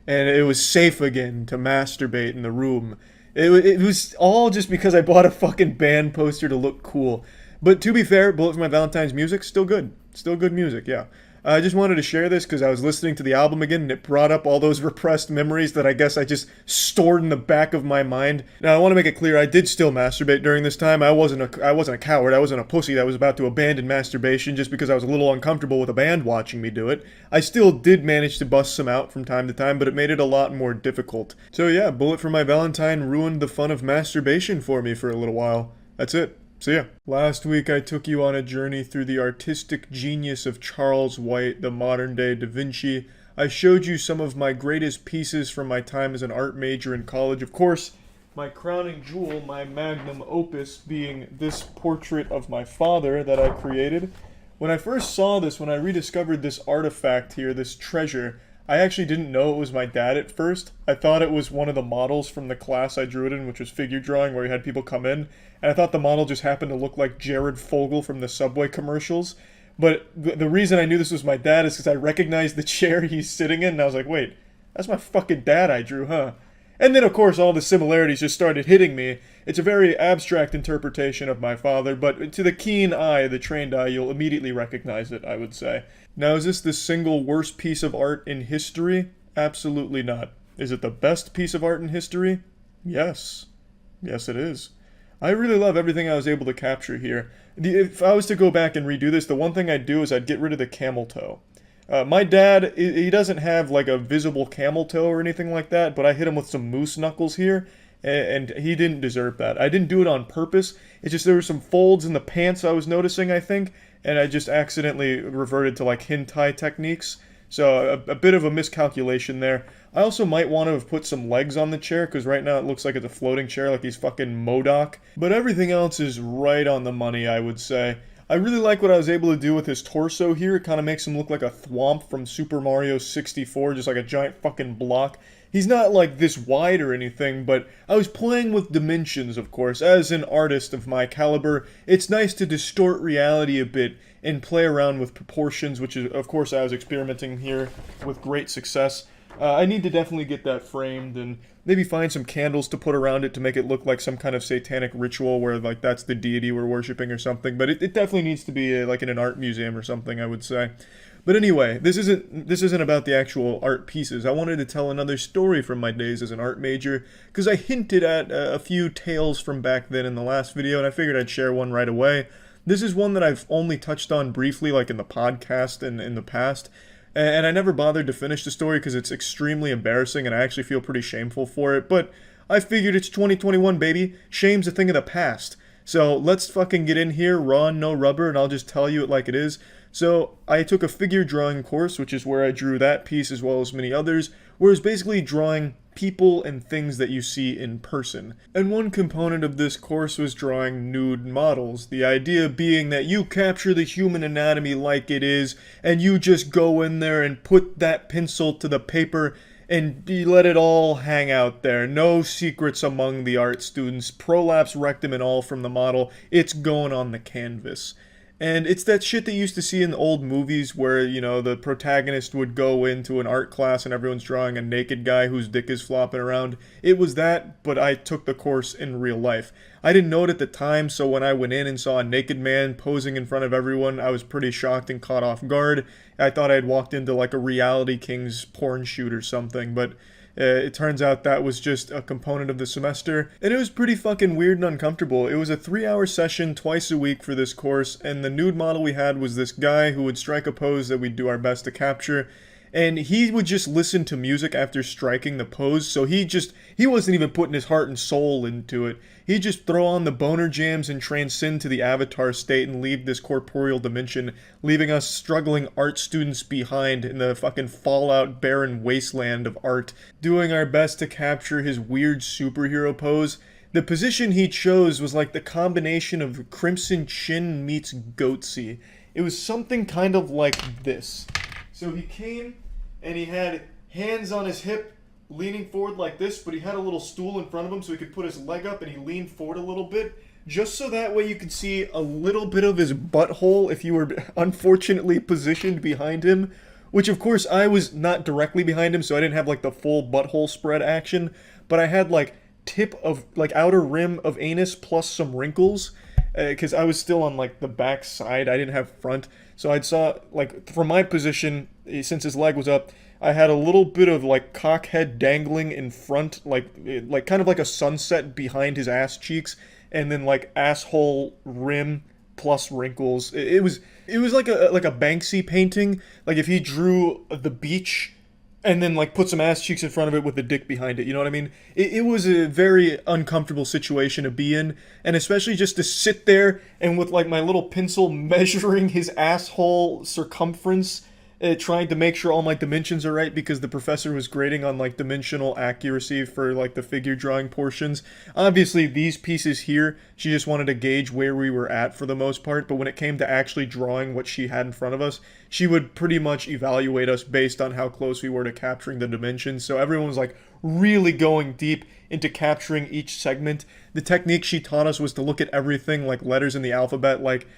Speaker 1: and it was safe again to masturbate in the room. It was all just because I bought a fucking band poster to look cool. But to be fair, Bullet for My Valentine's music, still good. Still good music, yeah. I just wanted to share this because I was listening to the album again and it brought up all those repressed memories that I guess I just stored in the back of my mind. Now I want to make it clear, I did still masturbate during this time. I wasn't a coward. I wasn't a pussy that was about to abandon masturbation just because I was a little uncomfortable with a band watching me do it. I still did manage to bust some out from time to time, but it made it a lot more difficult. So yeah, Bullet for My Valentine ruined the fun of masturbation for me for a little while. That's it. See ya. Last week I took you on a journey through the artistic genius of Charles White, the modern-day Da Vinci. I showed you some of my greatest pieces from my time as an art major in college. Of course, my crowning jewel, my magnum opus, being this portrait of my father that I created. When I first saw this, when I rediscovered this artifact here, this treasure, I actually didn't know it was my dad at first. I thought it was one of the models from the class I drew it in, which was figure drawing, where you had people come in, and I thought the model just happened to look like Jared Fogle from the Subway commercials. But the reason I knew this was my dad is because I recognized the chair he's sitting in, and I was like, wait, that's my fucking dad I drew, huh? And then, of course, all the similarities just started hitting me. It's a very abstract interpretation of my father, but to the keen eye, the trained eye, you'll immediately recognize it, I would say. Now, is this the single worst piece of art in history? Absolutely not. Is it the best piece of art in history? Yes. Yes, it is. I really love everything I was able to capture here. If I was to go back and redo this, the one thing I'd do is I'd get rid of the camel toe. My dad, he doesn't have like a visible camel toe or anything like that, but I hit him with some moose knuckles here, and he didn't deserve that. I didn't do it on purpose. It's just there were some folds in the pants I was noticing, I think, and I just accidentally reverted to like hentai techniques. So a bit of a miscalculation there. I also might want to have put some legs on the chair, because right now it looks like it's a floating chair, like he's fucking MODOK. But everything else is right on the money, I would say. I really like what I was able to do with his torso here. It kind of makes him look like a thwomp from Super Mario 64, just like a giant fucking block. He's not like this wide or anything, but I was playing with dimensions, of course. As an artist of my caliber, it's nice to distort reality a bit and play around with proportions, which is, of course, I was experimenting here with great success. I need to definitely get that framed and maybe find some candles to put around it to make it look like some kind of satanic ritual where like that's the deity we're worshiping or something. But it definitely needs to be like in an art museum or something, I would say. But anyway, this isn't about the actual art pieces. I wanted to tell another story from my days as an art major, because I hinted at a few tales from back then in the last video, and I figured I'd share one right away. This is one that I've only touched on briefly, like in the podcast and in the past. And I never bothered to finish the story because it's extremely embarrassing and I actually feel pretty shameful for it. But I figured it's 2021, baby. Shame's a thing of the past. So let's fucking get in here, raw and no rubber, and I'll just tell you it like it is. So I took a figure drawing course, which is where I drew that piece as well as many others, where it's basically drawing people and things that you see in person. And one component of this course was drawing nude models, the idea being that you capture the human anatomy like it is, and you just go in there and put that pencil to the paper and you let it all hang out there. No secrets among the art students. Prolapse, rectum, and all from the model. It's going on the canvas. And it's that shit that you used to see in old movies where, you know, the protagonist would go into an art class and everyone's drawing a naked guy whose dick is flopping around. It was that, but I took the course in real life. I didn't know it at the time, so when I went in and saw a naked man posing in front of everyone, I was pretty shocked and caught off guard. I thought I had walked into like a Reality Kings porn shoot or something, but it turns out that was just a component of the semester, and it was pretty fucking weird and uncomfortable. It was a 3-hour session twice a week for this course, and the nude model we had was this guy who would strike a pose that we'd do our best to capture, and he would just listen to music after striking the pose, so he wasn't even putting his heart and soul into it. He'd just throw on the boner jams and transcend to the avatar state and leave this corporeal dimension, leaving us struggling art students behind in the fucking fallout barren wasteland of art, doing our best to capture his weird superhero pose. The position he chose was like the combination of Crimson Chin meets Goatsy. It was something kind of like this. So he came and he had hands on his hip, leaning forward like this, but he had a little stool in front of him so he could put his leg up, and he leaned forward a little bit, just so that way you could see a little bit of his butthole if you were unfortunately positioned behind him, which of course I was not directly behind him, so I didn't have like the full butthole spread action, but I had like tip of, like outer rim of anus plus some wrinkles, because I was still on like the back side, I didn't have front, so I saw, like, from my position, since his leg was up, I had a little bit of like cock head dangling in front, like kind of like a sunset behind his ass cheeks, and then like asshole rim plus wrinkles. It was like a Banksy painting, like if he drew the beach and then like put some ass cheeks in front of it with the dick behind it, you know what I mean? It was a very uncomfortable situation to be in, and especially just to sit there and with like my little pencil measuring his asshole circumference, trying to make sure all my dimensions are right, because the professor was grading on like dimensional accuracy for like the figure drawing portions. Obviously these pieces here, she just wanted to gauge where we were at for the most part, but when it came to actually drawing what she had in front of us, she would pretty much evaluate us based on how close we were to capturing the dimensions. So everyone was like really going deep into capturing each segment. The technique she taught us was to look at everything like letters in the alphabet, like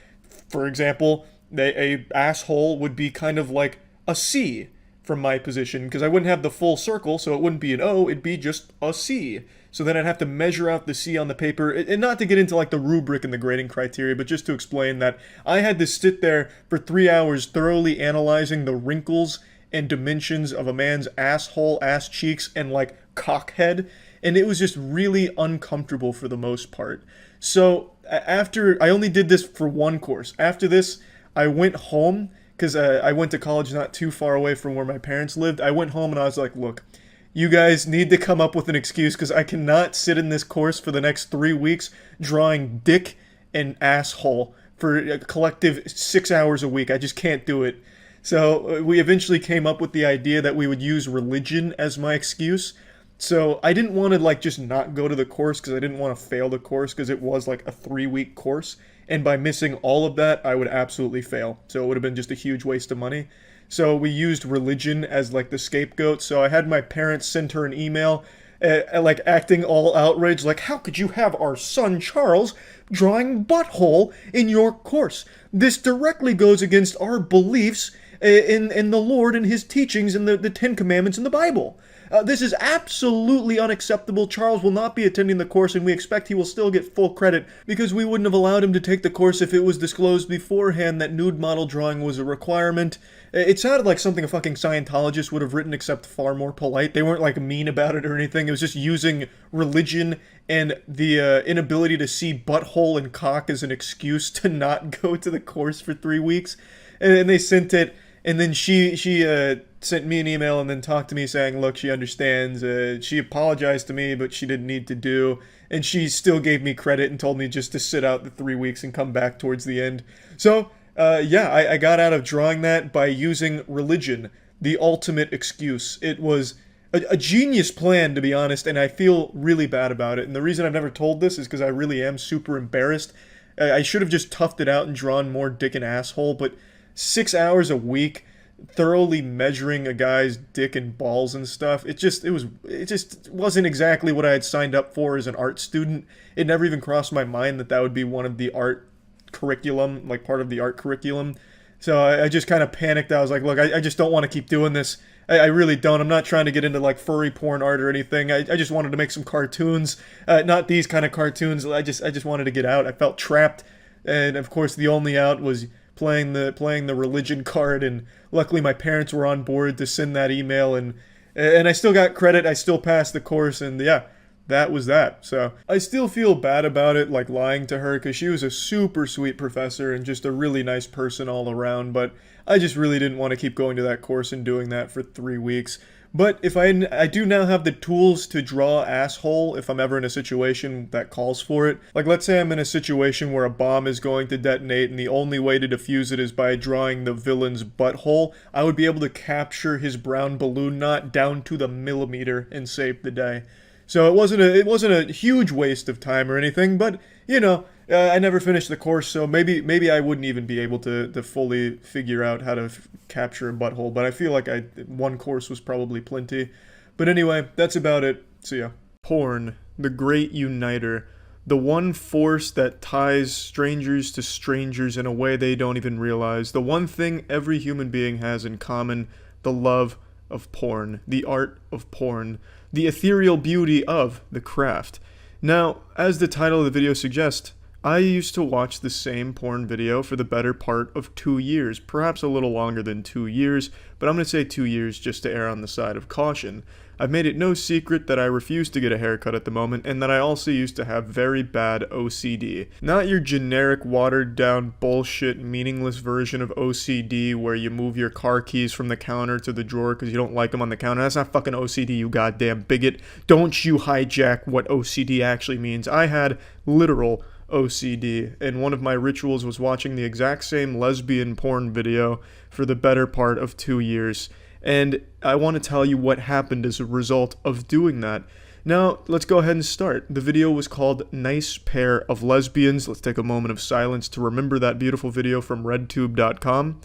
Speaker 1: for example, a asshole would be kind of like a C from my position, because I wouldn't have the full circle, so it wouldn't be an O, it'd be just a C. So then I'd have to measure out the C on the paper, and not to get into like the rubric and the grading criteria, but just to explain that I had to sit there for 3 hours thoroughly analyzing the wrinkles and dimensions of a man's asshole, ass cheeks, and like cockhead, and it was just really uncomfortable for the most part. So after, I only did this for one course. After this, I went home, because I went to college not too far away from where my parents lived. I went home and I was like, look, you guys need to come up with an excuse, because I cannot sit in this course for the next 3 weeks drawing dick and asshole for a collective 6 hours a week. I just can't do it. So we eventually came up with the idea that we would use religion as my excuse. So I didn't want to like just not go to the course, because I didn't want to fail the course, because it was like a 3-week course. And by missing all of that, I would absolutely fail. So it would have been just a huge waste of money. So we used religion as like the scapegoat. So I had my parents send her an email, like acting all outraged, like, how could you have our son Charles drawing butthole in your course? This directly goes against our beliefs in the Lord and his teachings in the Ten Commandments in the Bible. This is absolutely unacceptable. Charles will not be attending the course, and we expect he will still get full credit, because we wouldn't have allowed him to take the course if it was disclosed beforehand that nude model drawing was a requirement. It sounded like something a fucking Scientologist would have written, except far more polite. They weren't like mean about it or anything. It was just using religion and the inability to see butthole and cock as an excuse to not go to the course for 3 weeks. And they sent it. And then she sent me an email and then talked to me saying, look, she understands. She apologized to me, but she didn't need to do. And she still gave me credit and told me just to sit out the 3 weeks and come back towards the end. So, yeah, I got out of drawing that by using religion, the ultimate excuse. It was a genius plan, to be honest, and I feel really bad about it. And the reason I've never told this is because I really am super embarrassed. I should have just toughed it out and drawn more dick and asshole, but 6 hours a week thoroughly measuring a guy's dick and balls and stuff, it just wasn't exactly what I had signed up for as an art student. It never even crossed my mind that would be one of the art curriculum, like part of the art curriculum. So I just kind of panicked. I was like, look, I just don't want to keep doing this. I really don't. I'm not trying to get into like furry porn art or anything. I just wanted to make some cartoons, not these kind of cartoons. I just wanted to get out. I felt trapped, and of course the only out was playing the religion card. And luckily my parents were on board to send that email, and I still got credit. I still passed the course, and yeah, that was that. So I still feel bad about it, like lying to her, because she was a super sweet professor and just a really nice person all around. But I just really didn't want to keep going to that course and doing that for 3 weeks. But if I do now have the tools to draw asshole if I'm ever in a situation that calls for it. Like, let's say I'm in a situation where a bomb is going to detonate and the only way to defuse it is by drawing the villain's butthole. I would be able to capture his brown balloon knot down to the millimeter and save the day. So it wasn't a huge waste of time or anything, but you know, I never finished the course, so maybe I wouldn't even be able to fully figure out how to capture a butthole. But I feel like one course was probably plenty. But anyway, that's about it. See ya. Porn, the great uniter, the one force that ties strangers to strangers in a way they don't even realize. The one thing every human being has in common: the love of porn, the art of porn, the ethereal beauty of the craft. Now, as the title of the video suggests, I used to watch the same porn video for the better part of 2 years, perhaps a little longer than 2 years, but I'm going to say 2 years just to err on the side of caution. I've made it no secret that I refuse to get a haircut at the moment, and that I also used to have very bad OCD. Not your generic watered down bullshit meaningless version of OCD where you move your car keys from the counter to the drawer because you don't like them on the counter. That's not fucking OCD, you goddamn bigot. Don't you hijack what OCD actually means. I had literal OCD, and one of my rituals was watching the exact same lesbian porn video for the better part of 2 years. And I want to tell you what happened as a result of doing that. Now, let's go ahead and start. The video was called Nice Pair of Lesbians. Let's take a moment of silence to remember that beautiful video from redtube.com.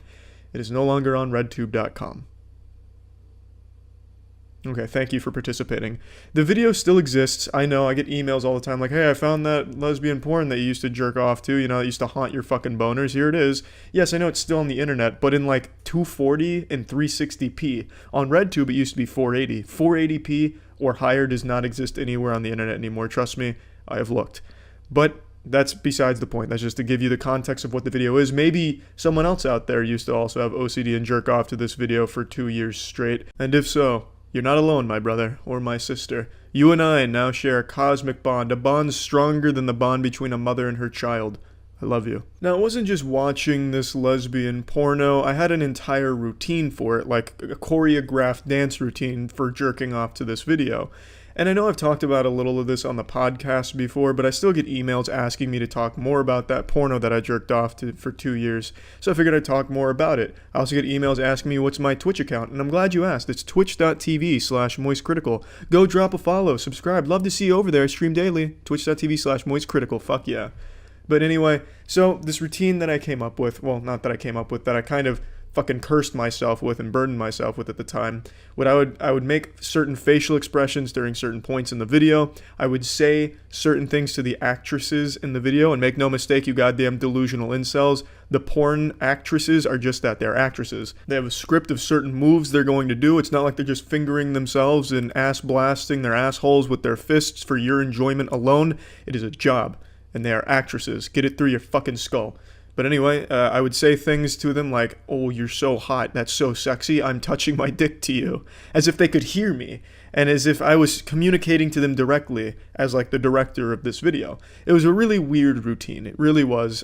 Speaker 1: It is no longer on redtube.com. Okay, thank you for participating. The video still exists. I know, I get emails all the time like, hey, I found that lesbian porn that you used to jerk off to, that used to haunt your fucking boners. Here it is. Yes, I know it's still on the internet, but in like 240 and 360p. On RedTube, it used to be 480. 480p or higher does not exist anywhere on the internet anymore. Trust me, I have looked. But that's besides the point. That's just to give you the context of what the video is. Maybe someone else out there used to also have OCD and jerk off to this video for 2 years straight. And if so, you're not alone, my brother, or my sister. You and I now share a cosmic bond, a bond stronger than the bond between a mother and her child. I love you. Now, it wasn't just watching this lesbian porno. I had an entire routine for it, like a choreographed dance routine for jerking off to this video. And I know I've talked about a little of this on the podcast before, but I still get emails asking me to talk more about that porno that I jerked off to for 2 years. So I figured I'd talk more about it. I also get emails asking me what's my Twitch account, and I'm glad you asked. It's twitch.tv/moistcritical. Go drop a follow, subscribe. Love to see you over there. I stream daily. Twitch.tv/moistcritical. Fuck yeah. But anyway, so this routine that I came up with, well, not that I came up with, that I kind of fucking cursed myself with and burdened myself with at the time. I would make certain facial expressions during certain points in the video. I would say certain things to the actresses in the video, and make no mistake, you goddamn delusional incels, the porn actresses are just that. They're actresses. They have a script of certain moves they're going to do. It's not like they're just fingering themselves and ass blasting their assholes with their fists for your enjoyment alone. It is a job, and they are actresses. Get it through your fucking skull. But anyway, I would say things to them like, oh, you're so hot, that's so sexy, I'm touching my dick to you, as if they could hear me. and as if I was communicating to them directly as like the director of this video. It was a really weird routine. It really was.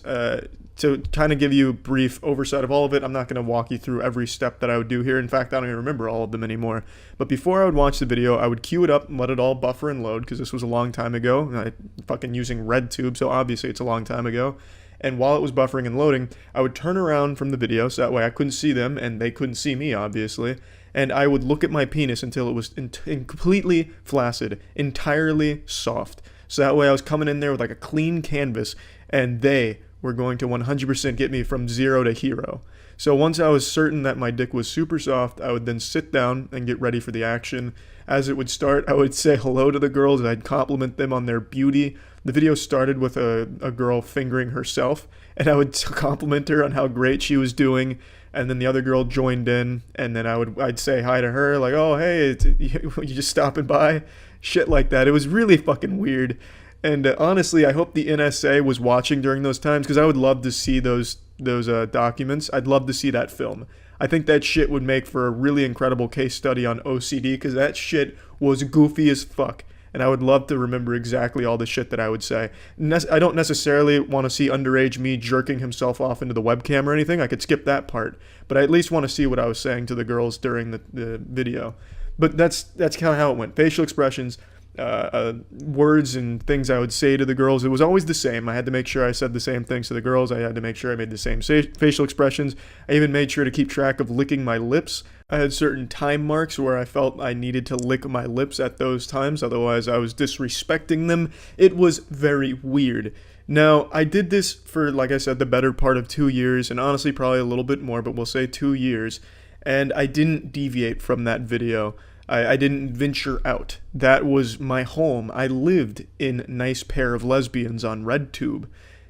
Speaker 1: To kind of give you a brief oversight of all of it, I'm not going to walk you through every step that I would do here. In fact, I don't even remember all of them anymore. But before I would watch the video, I would queue it up and let it all buffer and load, because this was a long time ago. I fucking using RedTube, so obviously it's a long time ago. And while it was buffering and loading, I would turn around from the video, so that way I couldn't see them, and they couldn't see me, obviously. And I would look at my penis until it was completely flaccid, entirely soft. So that way I was coming in there with like a clean canvas, and they were going to 100% get me from 0 to hero. So once I was certain that my dick was super soft, I would then sit down and get ready for the action. As it would start, I would say hello to the girls, and I'd compliment them on their beauty. The video started with a girl fingering herself, and I would compliment her on how great she was doing, and then the other girl joined in, and then I'd say hi to her, like, oh, hey, you just stopping by? Shit like that. It was really fucking weird. And honestly, I hope the NSA was watching during those times, because I would love to see those documents. I'd love to see that film. I think that shit would make for a really incredible case study on OCD, because that shit was goofy as fuck. And I would love to remember exactly all the shit that I would say. I don't necessarily want to see underage me jerking himself off into the webcam or anything. I could skip that part. But I at least want to see what I was saying to the girls during the video. But that's kind of how it went. Facial expressions, words and things I would say to the girls. It was always the same. I had to make sure I said the same things to the girls. I had to make sure I made the same facial expressions. I even made sure to keep track of licking my lips. I had certain time marks where I felt I needed to lick my lips at those times, otherwise I was disrespecting them. It was very weird. Now, I did this for, like I said, the better part of 2 years, and honestly probably a little bit more, but we'll say 2 years, and I didn't deviate from that video. I didn't venture out. That was my home. I lived in Nice Pair of Lesbians on RedTube,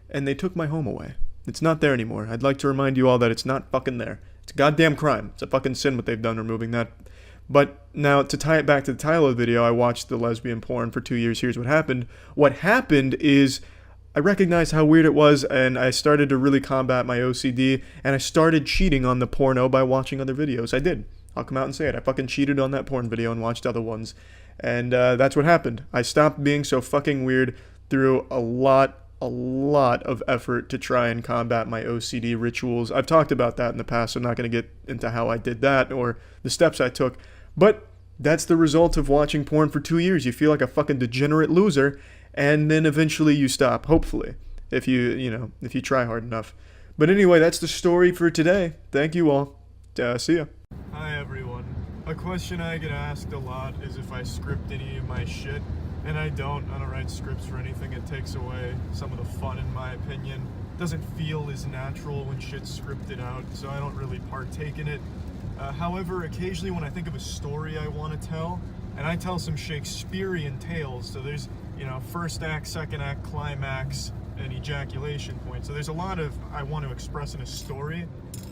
Speaker 1: and they took my home away. It's not there anymore. I'd like to remind you all that it's not fucking there. It's a goddamn crime. It's a fucking sin what they've done removing that. But now, to tie it back to the title of the video, I watched the lesbian porn for 2 years. Here's what happened. What happened is I recognized how weird it was, and I started to really combat my OCD, and I started cheating on the porno by watching other videos. I did. I'll come out and say it. I fucking cheated on that porn video and watched other ones. And that's what happened. I stopped being so fucking weird through a lot of effort to try and combat my OCD rituals. I've talked about that in the past, so I'm not going to get into how I did that or the steps I took. But that's the result of watching porn for 2 years. You feel like a fucking degenerate loser, and then eventually you stop, hopefully, if you try hard enough. But anyway, that's the story for today. Thank you all. See ya. Hi everyone. A question I get asked a lot is if I script any of my shit, and I don't write scripts for anything. It takes away some of the fun, in my opinion. It doesn't feel as natural when shit's scripted out, so I don't really partake in it. However, occasionally when I think of a story I want to tell, and I tell some Shakespearean tales, so there's, first act, second act, climax, and ejaculation point. So there's a lot of I want to express in a story.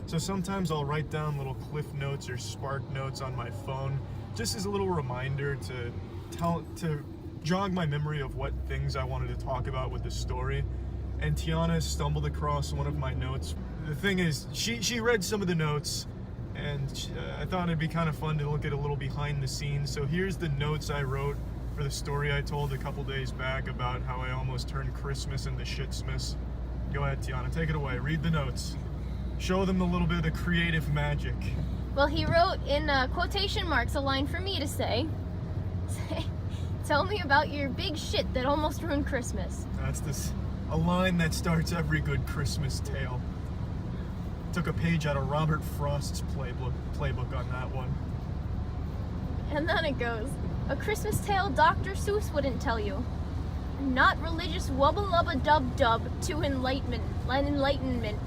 Speaker 1: So sometimes I'll write down little cliff notes or spark notes on my phone, just as a little reminder to jog my memory of what things I wanted to talk about with the story. And Tiana stumbled across one of my notes. The thing is, she read some of the notes, and I thought it'd be kind of fun to look at a little behind the scenes. So here's the notes I wrote for the story I told a couple days back about how I almost turned Christmas into Shitsmas. Go ahead, Tiana, take it away. Read the notes. Show them a little bit of the creative magic.
Speaker 7: Well, he wrote in quotation marks a line for me to say. Tell me about your big shit that almost ruined Christmas.
Speaker 1: That's a line that starts every good Christmas tale. Took a page out of Robert Frost's playbook on that one.
Speaker 7: And then it goes, a Christmas tale Dr. Seuss wouldn't tell you. Not religious wubba-lubba-dub-dub to enlightenment.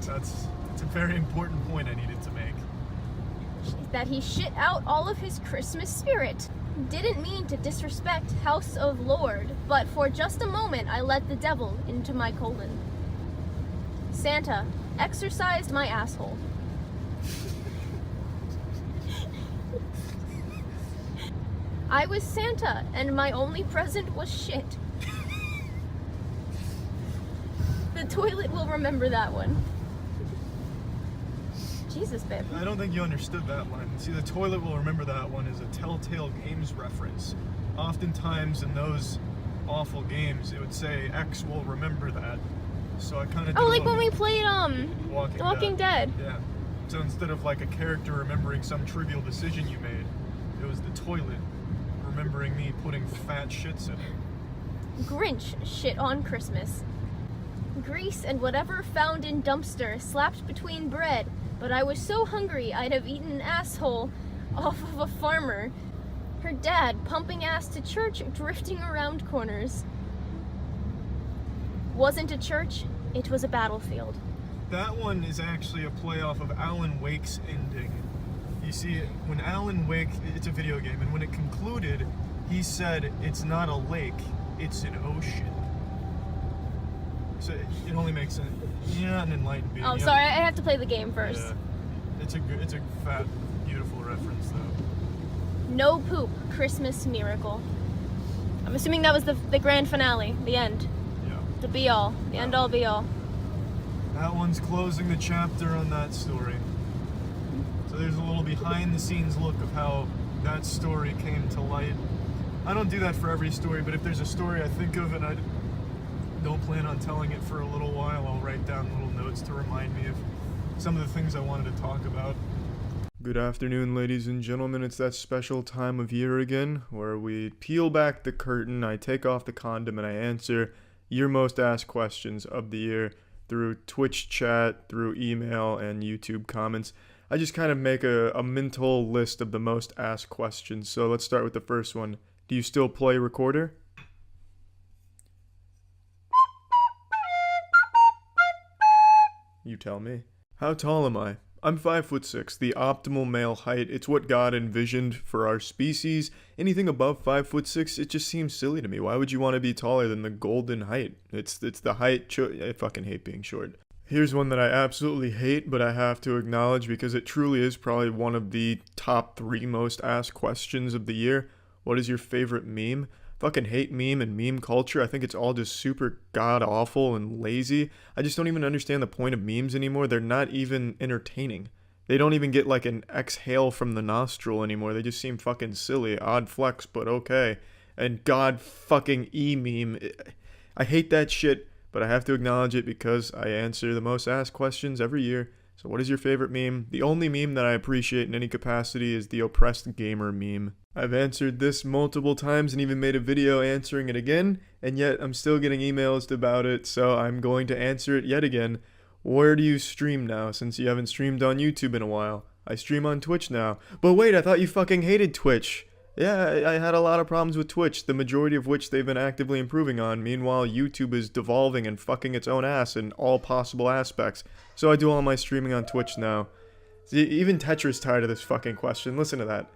Speaker 1: That's a very important point I needed to make.
Speaker 7: That he shit out all of his Christmas spirit. Didn't mean to disrespect House of Lord, but for just a moment I let the devil into my colon. Santa exercised my asshole. I was Santa, and my only present was shit. The toilet will remember that one. Jesus, babe.
Speaker 8: I don't think you understood that line. See, the toilet will remember that one as a Telltale Games reference. Oftentimes in those awful games, it would say X will remember that. So I kind of
Speaker 7: Oh, like when we played Walking Dead.
Speaker 8: Yeah. So instead of like a character remembering some trivial decision you made, it was the toilet remembering me putting fat shits in it.
Speaker 7: Grinch shit on Christmas. Grease and whatever found in dumpster slapped between bread, but I was so hungry I'd have eaten an asshole off of a farmer. Her dad pumping ass to church, drifting around corners. Wasn't a church, it was a battlefield.
Speaker 8: That one is actually a play off of Alan Wake's ending. You see, when Alan Wake, it's a video game, and when it concluded, he said it's not a lake, it's an ocean. So it only makes sense. You're not an enlightened being.
Speaker 7: Oh, sorry, I have to play the game first.
Speaker 8: Yeah. It's a fat, beautiful reference, though.
Speaker 7: No poop, Christmas miracle. I'm assuming that was the grand finale, the end.
Speaker 8: Yeah.
Speaker 7: The be all, the end all be all.
Speaker 8: That one's closing the chapter on that story. So there's a little behind the scenes look of how that story came to light. I don't do that for every story, but if there's a story I think of and I don't plan on telling it for a little while, I'll write down little notes to remind me of some of the things I wanted to talk about.
Speaker 1: Good afternoon, ladies and gentlemen. It's that special time of year again where we peel back the curtain, I take off the condom, and I answer your most asked questions of the year through Twitch chat, through email, and YouTube comments. I just kind of make a mental list of the most asked questions. So let's start with the first one. Do you still play Recorder? You tell me. How tall am I? I'm 5'6", the optimal male height. It's what God envisioned for our species. Anything above 5'6", it just seems silly to me. Why would you want to be taller than the golden height? It's the height. I fucking hate being short. Here's one that I absolutely hate, but I have to acknowledge because it truly is probably one of the top 3 most asked questions of the year. What is your favorite meme? Fucking hate meme and meme culture. I think it's all just super god awful and lazy. I just don't even understand the point of memes anymore. They're not even entertaining. They don't even get like an exhale from the nostril anymore. They just seem fucking silly. Odd flex, but okay. And god fucking meme. I hate that shit, but I have to acknowledge it because I answer the most asked questions every year. So what is your favorite meme? The only meme that I appreciate in any capacity is the oppressed gamer meme. I've answered this multiple times and even made a video answering it again, and yet I'm still getting emails about it, so I'm going to answer it yet again. Where do you stream now, since you haven't streamed on YouTube in a while? I stream on Twitch now. But wait, I thought you fucking hated Twitch. Yeah, I had a lot of problems with Twitch, the majority of which they've been actively improving on. Meanwhile, YouTube is devolving and fucking its own ass in all possible aspects. So I do all my streaming on Twitch now. See, even Tetra's tired of this fucking question. Listen to that.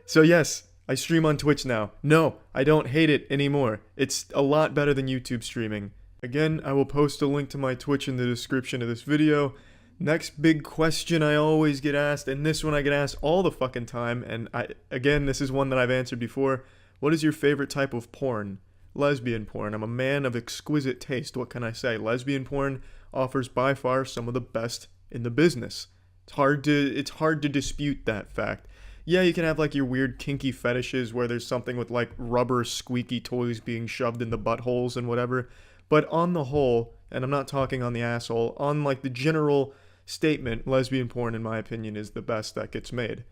Speaker 1: So yes, I stream on Twitch now. No, I don't hate it anymore. It's a lot better than YouTube streaming. Again, I will post a link to my Twitch in the description of this video. Next big question I always get asked, and this one I get asked all the fucking time, and again, this is one that I've answered before. What is your favorite type of porn? Lesbian porn. I'm a man of exquisite taste. What can I say? Lesbian porn offers by far some of the best in the business. It's hard to dispute that fact. Yeah, you can have like your weird kinky fetishes where there's something with like rubber squeaky toys being shoved in the buttholes and whatever. But on the whole, and I'm not talking on the asshole, on like the general statement, lesbian porn in my opinion is the best that gets made.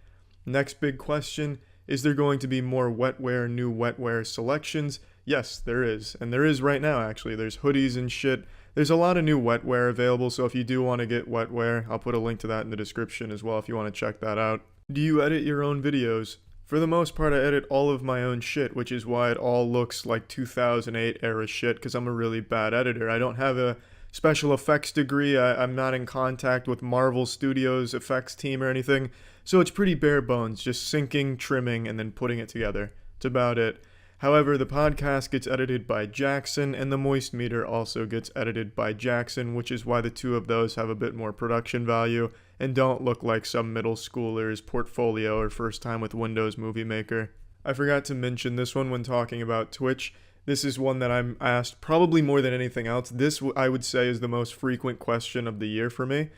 Speaker 1: Next big question, is there going to be more wetware, new wetware selections? Yes, there is. And there is right now actually. There's hoodies and shit. There's a lot of new wetware available, so if you do want to get wetware, I'll put a link to that in the description as well if you want to check that out. Do you edit your own videos? For the most part, I edit all of my own shit, which is why it all looks like 2008 era shit, because I'm a really bad editor. I don't have a special effects degree. I'm not in contact with Marvel Studios effects team or anything, so it's pretty bare bones, just syncing, trimming, and then putting it together. That's about it. However, the podcast gets edited by Jackson, and the Moist Meter also gets edited by Jackson, which is why the two of those have a bit more production value and don't look like some middle schooler's portfolio or first time with Windows Movie Maker. I forgot to mention this one when talking about Twitch. This is one that I'm asked probably more than anything else. This, I would say, is the most frequent question of the year for me.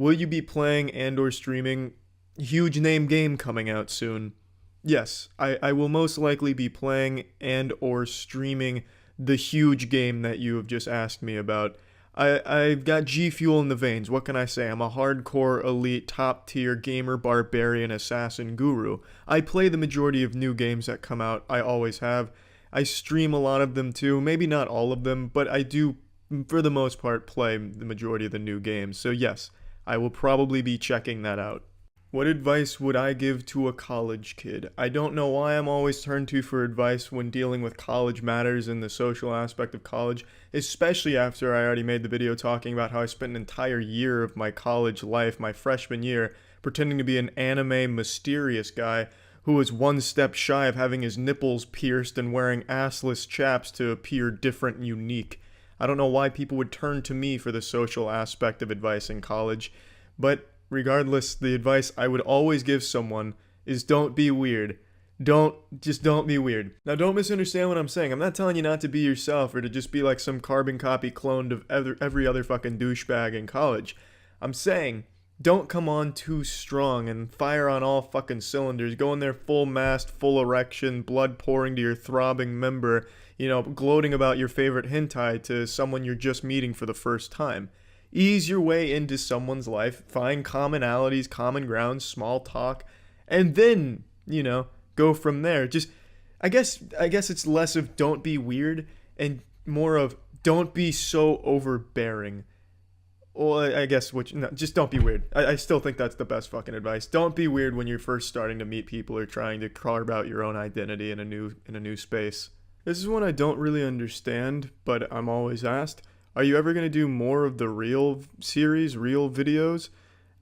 Speaker 1: will you be playing and or streaming huge name game coming out soon? Yes, I will most likely be playing and or streaming the huge game that you have just asked me about. I've got G Fuel in the veins. What can I say? I'm a hardcore, elite, top tier gamer, barbarian, assassin, guru. I play the majority of new games that come out. I always have. I stream a lot of them too. Maybe not all of them, but I do, for the most part, play the majority of the new games. So yes, I will probably be checking that out. What advice would I give to a college kid? I don't know why I'm always turned to for advice when dealing with college matters and the social aspect of college, especially after I already made the video talking about how I spent an entire year of my college life, my freshman year, pretending to be an anime mysterious guy who was one step shy of having his nipples pierced and wearing assless chaps to appear different and unique. I don't know why people would turn to me for the social aspect of advice in college, but regardless, the advice I would always give someone is don't be weird. Don't be weird. Now, don't misunderstand what I'm saying. I'm not telling you not to be yourself or to just be like some carbon copy cloned of every other fucking douchebag in college. I'm saying don't come on too strong and fire on all fucking cylinders. Go in there full mast, full erection, blood pouring to your throbbing member, gloating about your favorite hentai to someone you're just meeting for the first time. Ease your way into someone's life, find commonalities, common grounds, small talk, and then, go from there. I guess it's less of don't be weird and more of don't be so overbearing. Well, I guess just don't be weird. I still think that's the best fucking advice. Don't be weird when you're first starting to meet people or trying to carve out your own identity in a new space. This is one I don't really understand, but I'm always asked. Are you ever going to do more of the real series, real videos?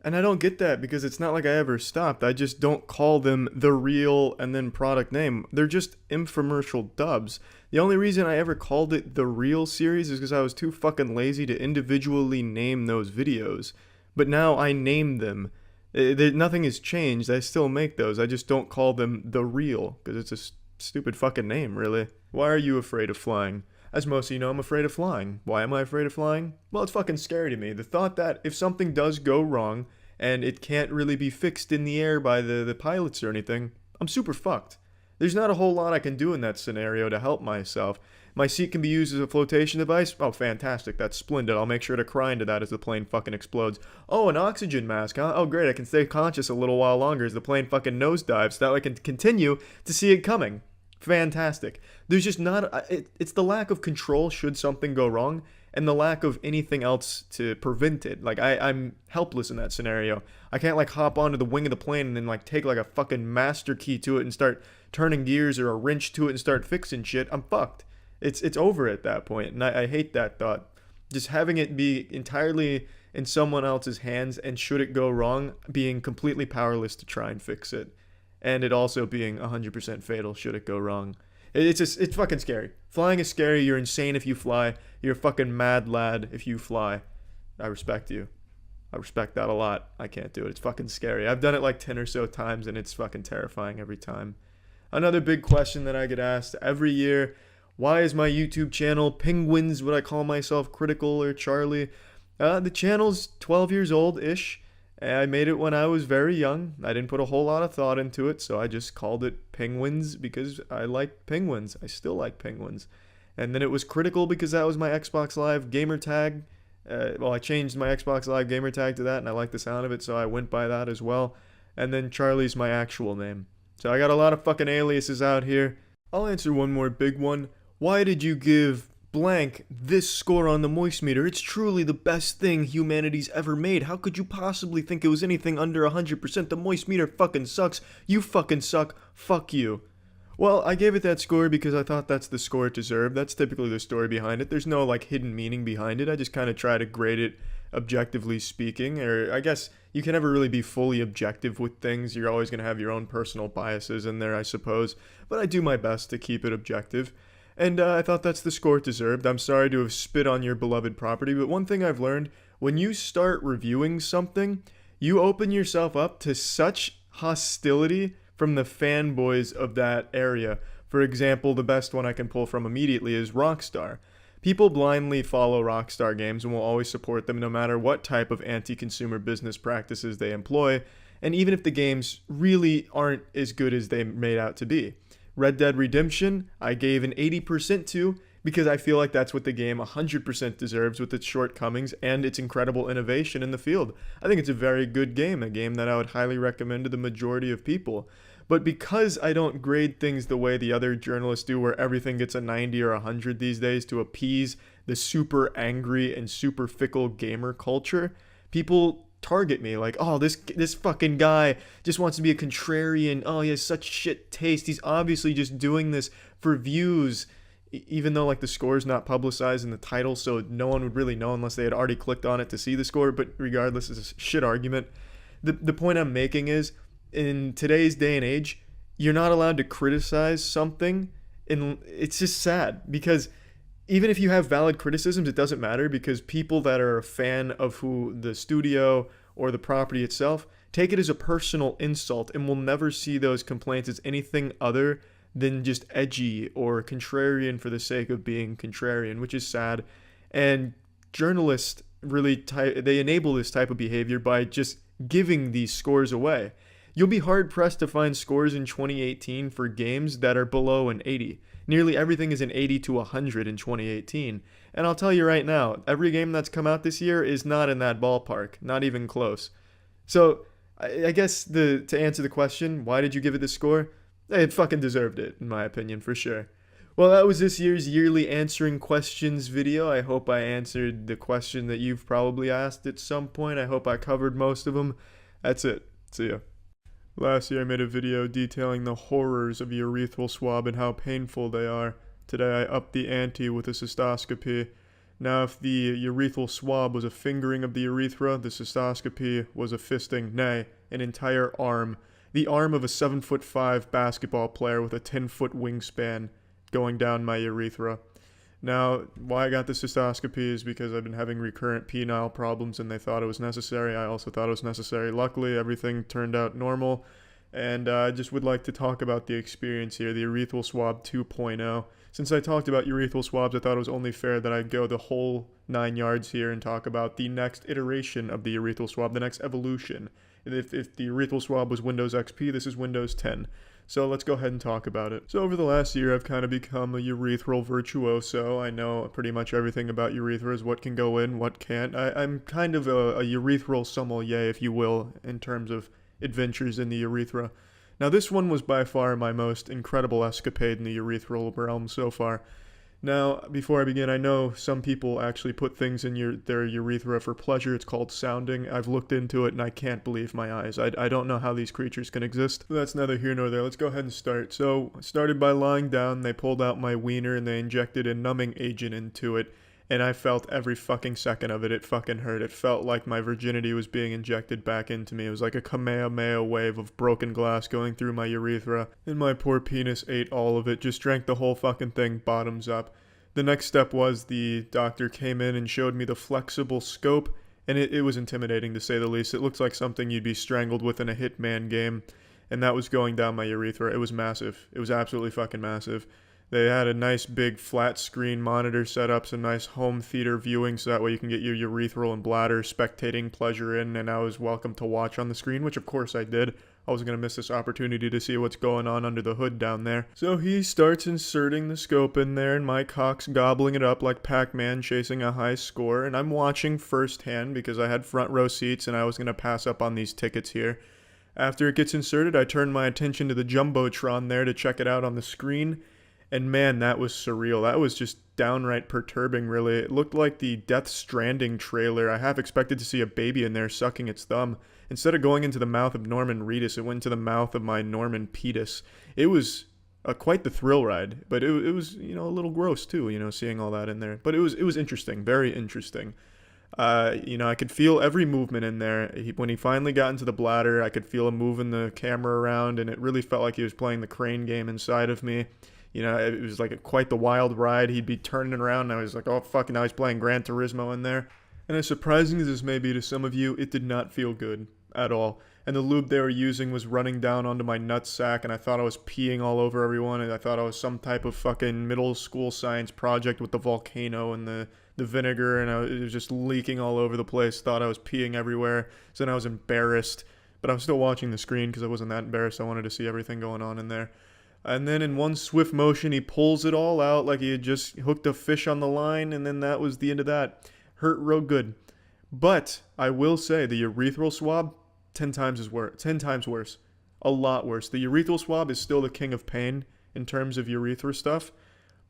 Speaker 1: And I don't get that because it's not like I ever stopped. I just don't call them the real and then product name. They're just infomercial dubs. The only reason I ever called it the real series is because I was too fucking lazy to individually name those videos. But now I name them. Nothing has changed. I still make those. I just don't call them the real because it's a stupid fucking name, really. Why are you afraid of flying? As most of you know, I'm afraid of flying. Why am I afraid of flying? Well, it's fucking scary to me. The thought that if something does go wrong and it can't really be fixed in the air by the pilots or anything, I'm super fucked. There's not a whole lot I can do in that scenario to help myself. My seat can be used as a flotation device? Oh, fantastic. That's splendid. I'll make sure to cry into that as the plane fucking explodes. Oh, an oxygen mask, huh? Oh, great. I can stay conscious a little while longer as the plane fucking nosedives so that I can continue to see it coming. Fantastic. There's just not it's the lack of control should something go wrong and the lack of anything else to prevent it. Like I'm helpless in that scenario. I can't like hop onto the wing of the plane and then like take like a fucking master key to it and start turning gears or a wrench to it and start fixing shit. I'm fucked. It's over at that point, and I hate that thought. Just having it be entirely in someone else's hands and should it go wrong, being completely powerless to try and fix it. And it also being 100% fatal should it go wrong. It's fucking scary. Flying is scary. You're insane if you fly. You're a fucking mad lad if you fly. I respect you. I respect that a lot. I can't do it. It's fucking scary. I've done it like 10 or so times and it's fucking terrifying every time. Another big question that I get asked every year, why is my YouTube channel Penguins, what I call myself, Critical or Charlie? The channel's 12 years old-ish. I made it when I was very young. I didn't put a whole lot of thought into it, so I just called it Penguins because I like penguins. I still like penguins. And then it was Critical because that was my Xbox Live gamer tag. I changed my Xbox Live gamer tag to that, and I like the sound of it, so I went by that as well. And then Charlie's my actual name. So I got a lot of fucking aliases out here. I'll answer one more big one. Why did you give blank this score on the Moistcr1tikal? It's truly the best thing humanity's ever made. How could you possibly think it was anything under 100%? The Moistcr1tikal fucking sucks. You fucking suck. Fuck you. Well, I gave it that score because I thought that's the score it deserved. That's typically the story behind it. There's no like hidden meaning behind it. I just kind of try to grade it objectively speaking, or I guess you can never really be fully objective with things. You're always going to have your own personal biases in there, I suppose, but I do my best to keep it objective. And I thought that's the score it deserved. I'm sorry to have spit on your beloved property, but one thing I've learned, when you start reviewing something, you open yourself up to such hostility from the fanboys of that area. For example, the best one I can pull from immediately is Rockstar. People blindly follow Rockstar Games and will always support them no matter what type of anti-consumer business practices they employ, and even if the games really aren't as good as they made out to be. Red Dead Redemption, I gave an 80% to, because I feel like that's what the game 100% deserves with its shortcomings and its incredible innovation in the field. I think it's a very good game, a game that I would highly recommend to the majority of people. But because I don't grade things the way the other journalists do, where everything gets a 90 or 100 these days to appease the super angry and super fickle gamer culture, people target me like, oh, this fucking guy just wants to be a contrarian. Oh, he has such shit taste. He's obviously just doing this for views. Even though like the score is not publicized in the title, so no one would really know unless they had already clicked on it to see the score. But regardless, it's a shit argument. The point I'm making is, in today's day and age, you're not allowed to criticize something, and it's just sad because even if you have valid criticisms, it doesn't matter, because people that are a fan of who the studio or the property itself take it as a personal insult and will never see those complaints as anything other than just edgy or contrarian for the sake of being contrarian, which is sad. And journalists really they enable this type of behavior by just giving these scores away. You'll be hard pressed to find scores in 2018 for games that are below an 80. Nearly everything is an 80 to 100 in 2018. And I'll tell you right now, every game that's come out this year is not in that ballpark, not even close. So I guess to answer the question, why did you give it this score? It fucking deserved it, in my opinion, for sure. Well, that was this year's yearly answering questions video. I hope I answered the question that you've probably asked at some point. I hope I covered most of them. That's it. See ya. Last year I made a video detailing the horrors of urethral swab and how painful they are. Today I upped the ante with a cystoscopy. Now if the urethral swab was a fingering of the urethra, the cystoscopy was a fisting, nay, an entire arm. The arm of a 7'5" basketball player with a 10-foot wingspan going down my urethra. Now, why I got the cystoscopy is because I've been having recurrent penile problems and they thought it was necessary. I also thought it was necessary. Luckily, everything turned out normal. And I just would like to talk about the experience here, the urethral swab 2.0. Since I talked about urethral swabs, I thought it was only fair that I go the whole 9 yards here and talk about the next iteration of the urethral swab, the next evolution. If the urethral swab was Windows XP, this is Windows 10. So let's go ahead and talk about it. So over the last year, I've kind of become a urethral virtuoso. I know pretty much everything about urethras, what can go in, what can't. I'm kind of a urethral sommelier, if you will, in terms of adventures in the urethra. Now this one was by far my most incredible escapade in the urethral realm so far. Now, before I begin, I know some people actually put things in their urethra for pleasure. It's called sounding. I've looked into it and I can't believe my eyes. I don't know how these creatures can exist. But that's neither here nor there. Let's go ahead and start. So, I started by lying down. They pulled out my wiener and they injected a numbing agent into it. And I felt every fucking second of it. It fucking hurt. It felt like my virginity was being injected back into me. It was like a Kamehameha wave of broken glass going through my urethra. And my poor penis ate all of it. Just drank the whole fucking thing bottoms up. The next step was the doctor came in and showed me the flexible scope. And it was intimidating to say the least. It looked like something you'd be strangled with in a Hitman game. And that was going down my urethra. It was massive. It was absolutely fucking massive. They had a nice big flat screen monitor set up, some nice home theater viewing, so that way you can get your urethral and bladder spectating pleasure in, and I was welcome to watch on the screen, which of course I did. I wasn't going to miss this opportunity to see what's going on under the hood down there. So he starts inserting the scope in there, and my cock's gobbling it up like Pac-Man chasing a high score, and I'm watching firsthand because I had front row seats and I was going to pass up on these tickets here. After it gets inserted, I turn my attention to the Jumbotron there to check it out on the screen. And man, that was surreal. That was just downright perturbing, really. It looked like the Death Stranding trailer. I half expected to see a baby in there sucking its thumb. Instead of going into the mouth of Norman Reedus, it went into the mouth of my Norman Petus. It was quite the thrill ride, but it was, a little gross too, seeing all that in there. But it was interesting, very interesting. I could feel every movement in there. When he finally got into the bladder, I could feel him moving the camera around, and it really felt like he was playing the crane game inside of me. It was like quite the wild ride. He'd be turning around, and I was like, oh, fuck, now he's playing Gran Turismo in there. And as surprising as this may be to some of you, it did not feel good. at all. And the lube they were using was running down onto my nutsack, and I thought I was peeing all over everyone, and I thought I was some type of fucking middle school science project with the volcano and the vinegar, and it was just leaking all over the place. Thought I was peeing everywhere. So then I was embarrassed, but I was still watching the screen because I wasn't that embarrassed. I wanted to see everything going on in there. And then in one swift motion, he pulls it all out like he had just hooked a fish on the line, and then that was the end of that. Hurt real good. But I will say the urethral swab, 10 times worse. A lot worse. The urethral swab is still the king of pain in terms of urethra stuff,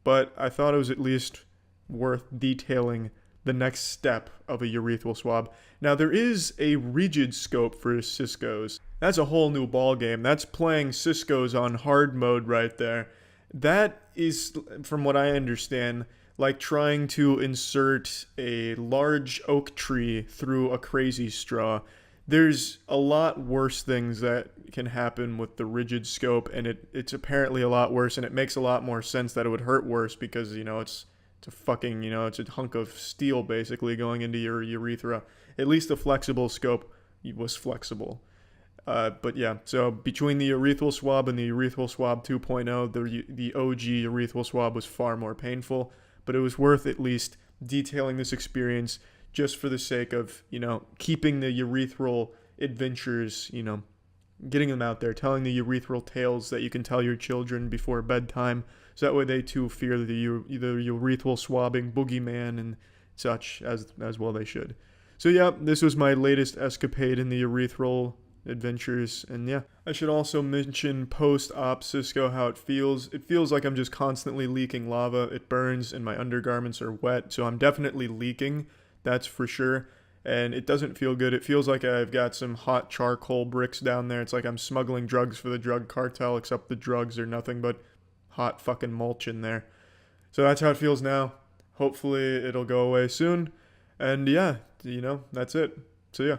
Speaker 1: but I thought it was at least worth detailing the next step of a urethral swab. Now, there is a rigid scope for Cisco's. That's a whole new ball game. That's playing Cisco's on hard mode right there. That is, from what I understand, like trying to insert a large oak tree through a crazy straw. There's a lot worse things that can happen with the rigid scope, and it's apparently a lot worse, and it makes a lot more sense that it would hurt worse because, it's a fucking, it's a hunk of steel basically going into your urethra. At least the flexible scope was flexible. But yeah, so between the urethral swab and the urethral swab 2.0, the OG urethral swab was far more painful, but it was worth at least detailing this experience just for the sake of, keeping the urethral adventures, getting them out there, telling the urethral tales that you can tell your children before bedtime, so that way they too fear the urethral swabbing boogeyman and such, as well they should. So yeah, this was my latest escapade in the urethral adventures, and yeah, I should also mention post-op Cisco how it feels. It feels like I'm just constantly leaking lava. It burns and my undergarments are wet, so I'm definitely leaking, that's for sure, and it doesn't feel good. It feels like I've got some hot charcoal bricks down there. It's like I'm smuggling drugs for the drug cartel, except the drugs are nothing but hot fucking mulch in there. So that's how it feels now. Hopefully it'll go away soon, and yeah, that's it. So yeah.